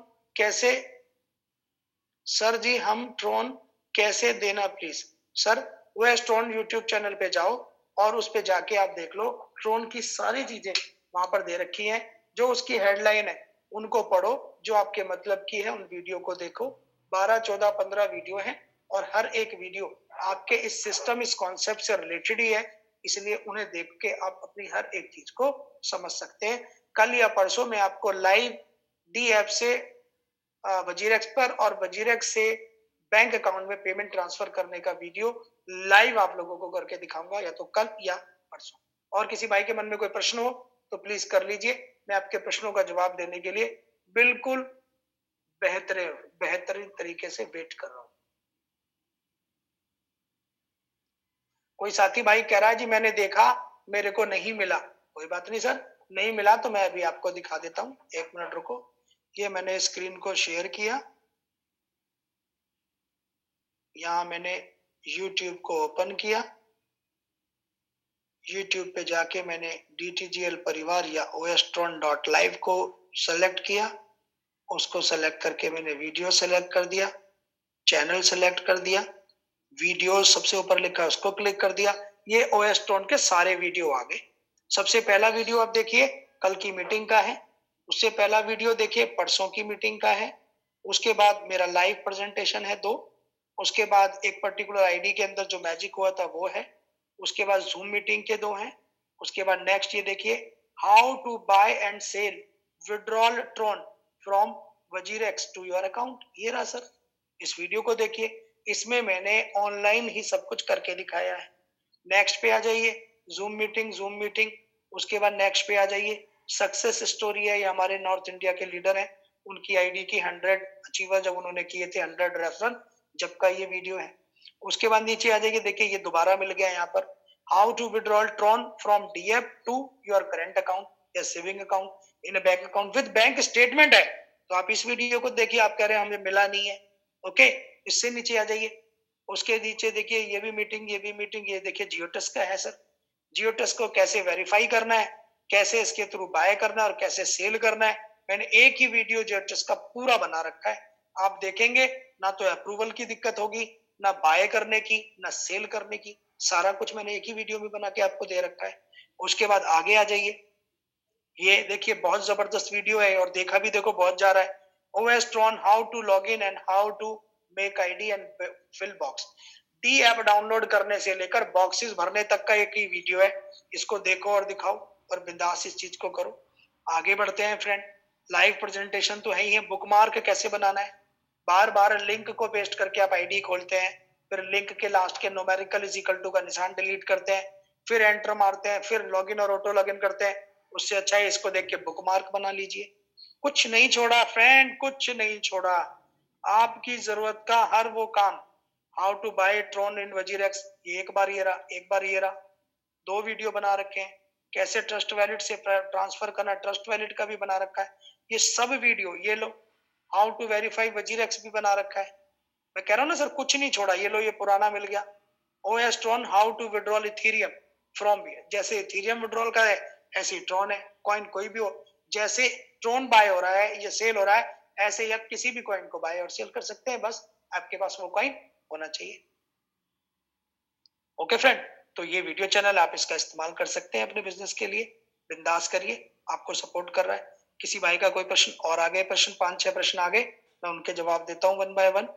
कैसे देना please? Sir OS Tron YouTube channel पे जाओ और उस पे जाके आप देख लो, ट्रोन की सारी चीजें वहां पर दे रखी हैं। जो उसकी हेडलाइन है उनको पढ़ो, जो आपके मतलब की है उन वीडियो को देखो। 12, 14, 15 वीडियो हैं और हर एक वीडियो आपके इस सिस्टम, इस कॉन्सेप्ट से रिलेटेड ही है, इसलिए उन्हें देख के आप अपनी हर एक चीज को समझ सकते हैं। कल या परसों मैं आपको लाइव डी ऐप से वजीरेक्स पर और वजीरेक्स से बैंक अकाउंट में पेमेंट ट्रांसफर करने का वीडियो लाइव आप लोगों को करके दिखाऊंगा, या तो कल या परसों। और किसी भाई के मन में कोई प्रश्न हो तो प्लीज कर लीजिए, मैं आपके प्रश्नों का जवाब देने के लिए बिल्कुल बेहतरीन तरीके से वेट कर रहा हूं। कोई साथी भाई कह रहा है जी मैंने देखा मेरे को नहीं मिला। कोई बात नहीं सर, नहीं मिला तो मैं अभी आपको दिखा देता हूं, एक मिनट रुको। ये मैंने स्क्रीन को शेयर किया, यहाँ मैंने YouTube को ओपन किया, YouTube पे जाके मैंने DTGL परिवार या ostron.live को सेलेक्ट किया, उसको सेलेक्ट करके मैंने वीडियो सेलेक्ट कर दिया, चैनल सेलेक्ट कर दिया, वीडियो सबसे ऊपर लिखा है उसको क्लिक कर दिया। ये ostron के सारे वीडियो आ गए। सबसे पहला वीडियो आप देखिए कल की मीटिंग का है, उससे पहला वीडियो देखिए परसों की मीटिंग का है, उसके बाद मेरा लाइव प्रेजेंटेशन है 2, उसके बाद एक पर्टिकुलर आईडी के अंदर जो मैजिक हुआ था वो है, उसके बाद जूम मीटिंग के 2 हैं, उसके बाद नेक्स्ट ये देखिए how to buy and sell withdrawal Tron from WazirX to your account. ये रहा सर, इस वीडियो को देखिए, इसमें मैंने ऑनलाइन ही सब कुछ करके दिखाया है। नेक्स्ट पे आ जाइए, जूम मीटिंग, उसके बाद नेक्स्ट पे आ जाइए, सक्सेस स्टोरी है, ये हमारे नॉर्थ इंडिया के लीडर हैं, उनकी आईडी की 100 अचीवर जब उन्होंने किए थे, 100 रेफरल, जब का ये वीडियो है। उसके बाद नीचे आ जाइए, देखिए ये दोबारा मिल गया यहाँ पर, how to withdrawal tron from DF to your current account या saving account in bank account with bank statement है। तो आप इस वीडियो को देखिए, आप कह रहे हैं हमें मिला नहीं है, ओके, इससे नीचे आ जाइए, उसके नीचे देखिए ये भी मीटिंग, ये देखिए जियोटेस का है सर, जियोटेस को कैसे वेरीफाई करना है, कैसे इसके थ्रू बाय करना है और कैसे सेल करना है, मैंने एक ही वीडियो जियोटेस का पूरा बना रखा है। आप देखेंगे ना तो अप्रूवल की दिक्कत होगी, ना बाय करने की, ना सेल करने की, सारा कुछ मैंने एक ही वीडियो में बना के आपको दे रखा है। उसके बाद आगे आ जाइए, ये देखिए बहुत जबरदस्त वीडियो है और देखा भी देखो बहुत जा रहा है, OS Tron how to log in and how to make ID and fill box. The app download करने से लेकर बॉक्सेस भरने तक का एक ही वीडियो है, इसको देखो और दिखाओ और बिंदास इस चीज को करो। आगे बढ़ते हैं फ्रेंड, लाइव प्रेजेंटेशन तो है ही है, बुकमार्क कैसे बनाना है, बार बार लिंक को पेस्ट करके आप आईडी खोलते हैं, फिर लिंक के लास्ट के न्यूमेरिकल इज इक्वल टू का निशान डिलीट करते हैं, फिर एंटर मारते हैं, फिर लॉगिन और ऑटो लॉगिन करते हैं। उससे अच्छा है इसको देख के बुकमार्क बना लीजिए। कुछ नहीं छोड़ा फ्रेंड, कुछ नहीं छोड़ा, आपकी जरूरत का हर वो काम, how to buy Tron in WazirX, ये एक बार ये रहा, एक बार ये रहा, 2 वीडियो बना रखे हैं, कैसे ट्रस्ट वैलेट से ट्रांसफर करना, ट्रस्ट वैलेट का भी बना रखा है, ये सब वीडियो, ये लो हाउ टू वेरीफाई वजीरेक्स भी बना रखा है। मैं कह रहा हूँ ना सर, कुछ नहीं छोड़ा, ये लो ये पुराना मिल गया। OS Tron how to withdrawal Ethereum from, जैसे इथेरियम विड्रॉल का है ऐसे ही ट्रोन है, कॉइन कोई भी हो, जैसे ट्रोन बाय हो रहा है या सेल हो रहा है, ऐसे ही आप किसी भी कॉइन को बाय और सेल कर सकते हैं, बस आपके पास वो कॉइन होना चाहिए। ओके फ्रेंड, तो ये वीडियो चैनल आप इसका इस्तेमाल कर सकते हैं अपने बिजनेस के लिए, बिंदास करिए, आपको सपोर्ट कर रहा है। किसी भाई का कोई प्रश्न और आगे, प्रश्न 5-6 प्रश्न आगे, मैं उनके जवाब देता हूँ 1 बाय 1।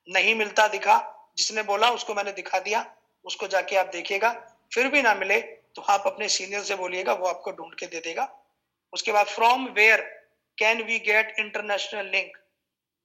नहीं मिलता दिखा, जिसने बोला उसको मैंने दिखा दिया, उसको जाके आप देखिएगा, फिर भी ना मिले तो आप अपने सीनियर से बोलिएगा, वो आपको ढूंढ के दे देगा। उसके बाद from where can we get international link,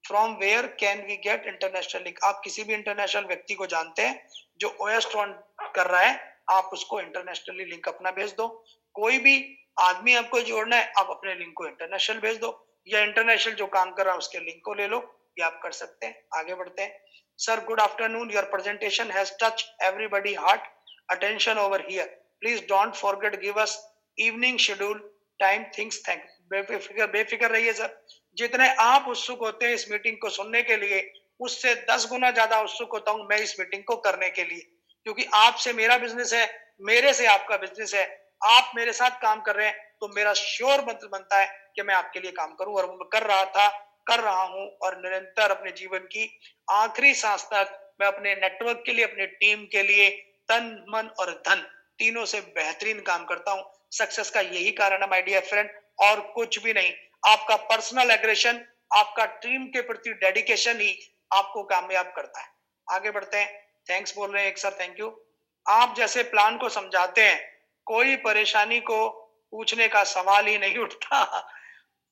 from where can we get international link, आप किसी भी इंटरनेशनल व्यक्ति को जानते हैं जो OS ट्रोन कर रहा है, आप उसको इंटरनेशनली लिंक अपना भेज दो। कोई भी आदमी आपको जोड़ना है, आप अपने लिंक को इंटरनेशनल भेज दो, या इंटरनेशनल जो काम कर रहा है उसके लिंक को ले लो, ये आप कर सकते हैं। आगे बढ़ते हैं। Sir good afternoon, your presentation has touch everybody heart, attention over here, please don't forget give us evening schedule time things thank. बेफिक्र रहिए सर, जितने आप उत्सुक होते हैं इस मीटिंग को सुनने के लिए, उससे 10 गुना ज्यादा उत्सुक होता हूं मैं इस मीटिंग को करने के लिए, क्योंकि आपसे मेरा बिजनेस है, मेरे से आपका बिजनेस है। आप मेरे साथ काम कर रहे हैं तो मेरा श्योर मंत्र बनता है कि मैं आपके लिए काम करूं, और वो मैं कर रहा था, कर रहा हूं, और निरंतर अपने जीवन की आखिरी सांस तक मैं अपने नेटवर्क के लिए, अपनी टीम के लिए तन मन और धन तीनों से बेहतरीन काम करता हूं। सक्सेस का यही कारण है माय डियर फ्रेंड, और कुछ भी नहीं। आपका पर्सनल एग्रेशन, आपका टीम के प्रति डेडिकेशन ही आपको कामयाब करता है। आगे बढ़ते हैं। थैंक्स बोल रहे हैं एक सर, थैंक यू। आप जैसे प्लान को समझाते हैं, कोई परेशानी को पूछने का सवाल ही नहीं उठता।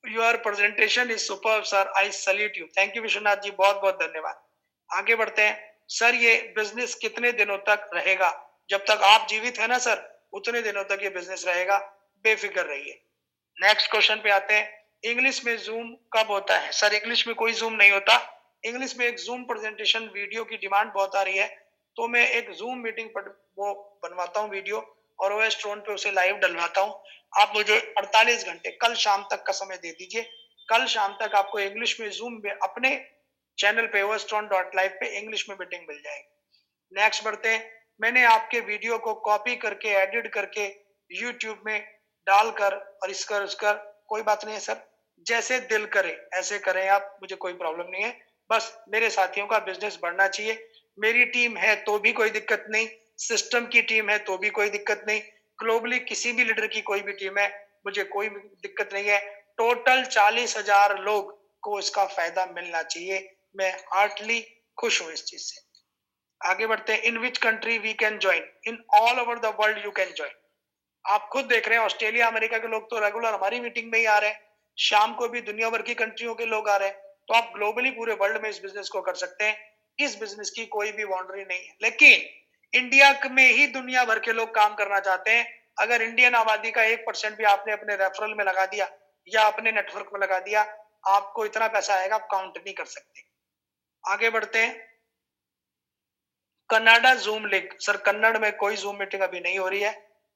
Your presentation is super sir, I salute you. Thank you Vishwanath ji, बहुत बहुत धन्यवाद। आगे बढ़ते हैं। सर ये बिजनेस कितने दिनों तक रहेगा? जब तक आप जीवित है ना सर, उतने दिनों तक ये बिजनेस रहेगा, बेफिक्र रहिए। नेक्स्ट क्वेश्चन पे आते हैं। इंग्लिश में जूम कब होता है? सर इंग्लिश में कोई जूम नहीं होता। इंग्लिश में एक जूम प्रेजेंटेशन वीडियो की डिमांड बहुत आ रही है, तो मैं एक जूम मीटिंग पर वो बनवाता हूँ वीडियो, और ओएस ट्रोन पे उसे लाइव डलवाता हूँ। आप मुझे 48 घंटे कल शाम तक का समय दे दीजिए। कल शाम तक आपको इंग्लिश में जूम में अपने चैनल पे ostrone.live पे इंग्लिश में मीटिंग मिल जाएगी। नेक्स्ट बढ़ते हैं। मैंने आपके वीडियो को कॉपी करके, एडिट करके यूट्यूब में डालकर और इसकर उसकर, कोई बात नहीं है सर, जैसे दिल करे ऐसे करें आप, मुझे कोई प्रॉब्लम नहीं है। बस मेरे साथियों का बिजनेस बढ़ना चाहिए। मेरी टीम है तो भी कोई दिक्कत नहीं, सिस्टम की टीम है तो भी कोई दिक्कत नहीं, ग्लोबली किसी भी लीडर की कोई भी टीम है, मुझे कोई दिक्कत नहीं है। टोटल 40,000 लोग को इसका फायदा मिलना चाहिए। मैं हार्टली खुश हूं इस चीज से। आगे बढ़ते हैं। In which country we can join? In all over the world you can join. आप खुद देख रहे हैं ऑस्ट्रेलिया अमेरिका के लोग तो रेगुलर हमारी मीटिंग में ही आ रहे हैं, शाम को भी दुनिया भर की कंट्रियों के लोग आ रहे हैं। तो आप ग्लोबली पूरे वर्ल्ड में इस बिजनेस को कर सकते हैं। इस बिजनेस की कोई भी बाउंड्री नहीं है, लेकिन इंडिया में ही दुनिया भर के लोग काम करना चाहते हैं। अगर इंडियन आबादी का 1% भी आपने अपने रेफरल में लगा दिया या अपने नेटवर्क में लगा दिया, आपको इतना पैसा आएगा आप काउंट नहीं कर सकते। आगे बढ़ते हैं। Canada zoom link. Sir Kannada में कोई जूम मीटिंग अभी नहीं हो रही है।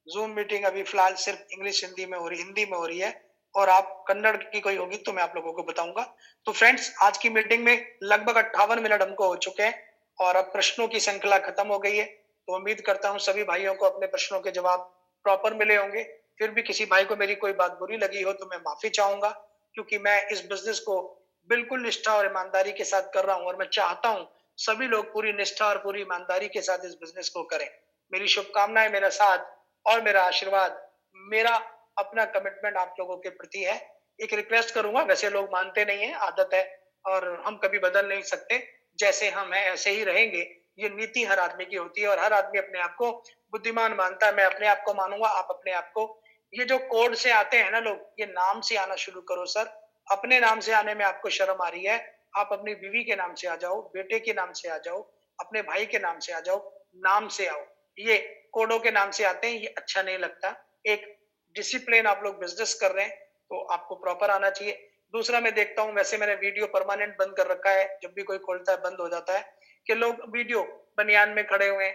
जूम मीटिंग अभी फिलहाल सिर्फ इंग्लिश हिंदी में हो रही है, और आप कन्नड़ की कोई होगी तो मैं आप लोगों को बताऊंगा। तो फ्रेंड्स, आज की मीटिंग में लगभग 58 मिनट हमको हो चुके हैं, और अब प्रश्नों की श्रृंखला खत्म हो गई है। तो उम्मीद करता हूँ सभी भाइयों को अपने प्रश्नों के जवाब प्रॉपर मिले होंगे। फिर भी किसी भाई को मेरी कोई बात बुरी लगी हो तो मैं माफी चाहूंगा, क्योंकि मैं इस बिजनेस को बिल्कुल निष्ठा और ईमानदारी के साथ कर रहा हूँ, और मैं चाहता हूँ सभी लोग पूरी निष्ठा और पूरी ईमानदारी के साथ इस बिजनेस को करें। मेरी शुभकामनाएं, मेरा साथ और मेरा आशीर्वाद, मेरा अपना कमिटमेंट आप लोगों के प्रति है। एक रिक्वेस्ट करूंगा, वैसे लोग मानते नहीं है, आदत है, और हम कभी बदल नहीं सकते। जैसे हम हैं ऐसे ही रहेंगे, ये नीति हर आदमी की होती है, और हर आदमी अपने आप को बुद्धिमान मानता है। मैं अपने आप को मानूंगा, आप अपने आप को। ये जो कोड से आते हैं ना लोग, ये नाम से आना शुरू करो सर। अपने नाम से आने में आपको शर्म आ रही है, आप अपनी बीवी के नाम से आ जाओ, बेटे के नाम से आ जाओ, अपने भाई के नाम से आ जाओ, नाम से आओ। ये कोडों के नाम से आते हैं, ये अच्छा नहीं लगता। एक डिसिप्लिन, आप लोग बिजनेस कर रहे हैं तो आपको प्रॉपर आना चाहिए। दूसरा, मैं देखता हूँ, वैसे मैंने वीडियो परमानेंट बंद कर रखा है, जब भी कोई खोलता है बंद हो जाता है, कि लोग वीडियो बनियान में खड़े हुए हैं,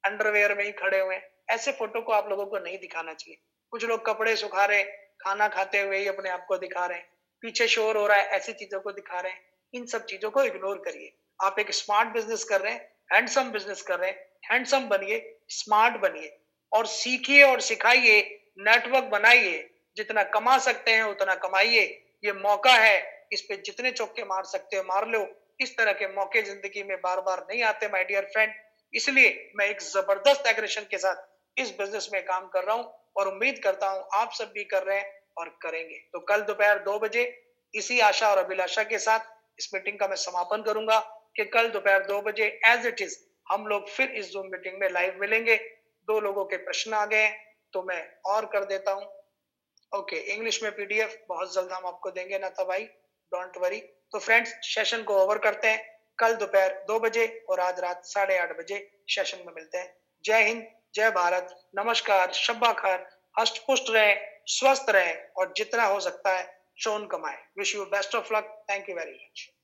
अंडरवेयर में ही खड़े हुए हैं। ऐसे फोटो को आप लोगों को नहीं दिखाना चाहिए। कुछ लोग कपड़े सुखा रहे, खाना खाते हुए ही अपने आप को दिखा रहे हैं, पीछे शोर हो रहा है, ऐसी चीजों को दिखा रहे हैं। इन सब चीजों को इग्नोर करिए। आप एक स्मार्ट बिजनेस कर रहे हैं, हैंडसम बिजनेस कर रहे हैं, हैंडसम बनिए, स्मार्ट बनिए, और सीखिए और सिखाइए, नेटवर्क बनाइए। जितना कमा सकते हैं उतना कमाइए। ये मौका है, इस पे जितने चौके मार सकते हो मार लो। इस तरह के मौके जिंदगी में बार बार नहीं आते माय डियर फ्रेंड। इसलिए मैं एक जबरदस्त एग्रेशन के साथ इस बिजनेस में काम कर रहा हूं, और उम्मीद करता हूं आप सब भी कर रहे हैं और करेंगे। तो कल दोपहर 2 बजे इसी आशा और अभिलाषा के साथ इस मीटिंग का मैं समापन करूंगा, कि कल दोपहर 2 बजे एज इट इज हम लोग फिर इस जूम मीटिंग में लाइव मिलेंगे। 2 लोगों के प्रश्न आ गए हैं तो मैं और कर देता हूं। ओके, इंग्लिश में पीडीएफ बहुत जल्द हम आपको देंगे ना तो भाई, डोंट वरी। तो फ्रेंड्स, सेशन को ओवर करते हैं। कल दोपहर 2 बजे और आज रात 8:30 बजे सेशन में मिलते हैं। जय हिंद, जय भारत, नमस्कार, शब्बा खैर, हष्ट पुष्ट रहें, स्वस्थ रहें, और जितना हो सकता है शोन कमाए. Wish you best of luck. Thank you very much.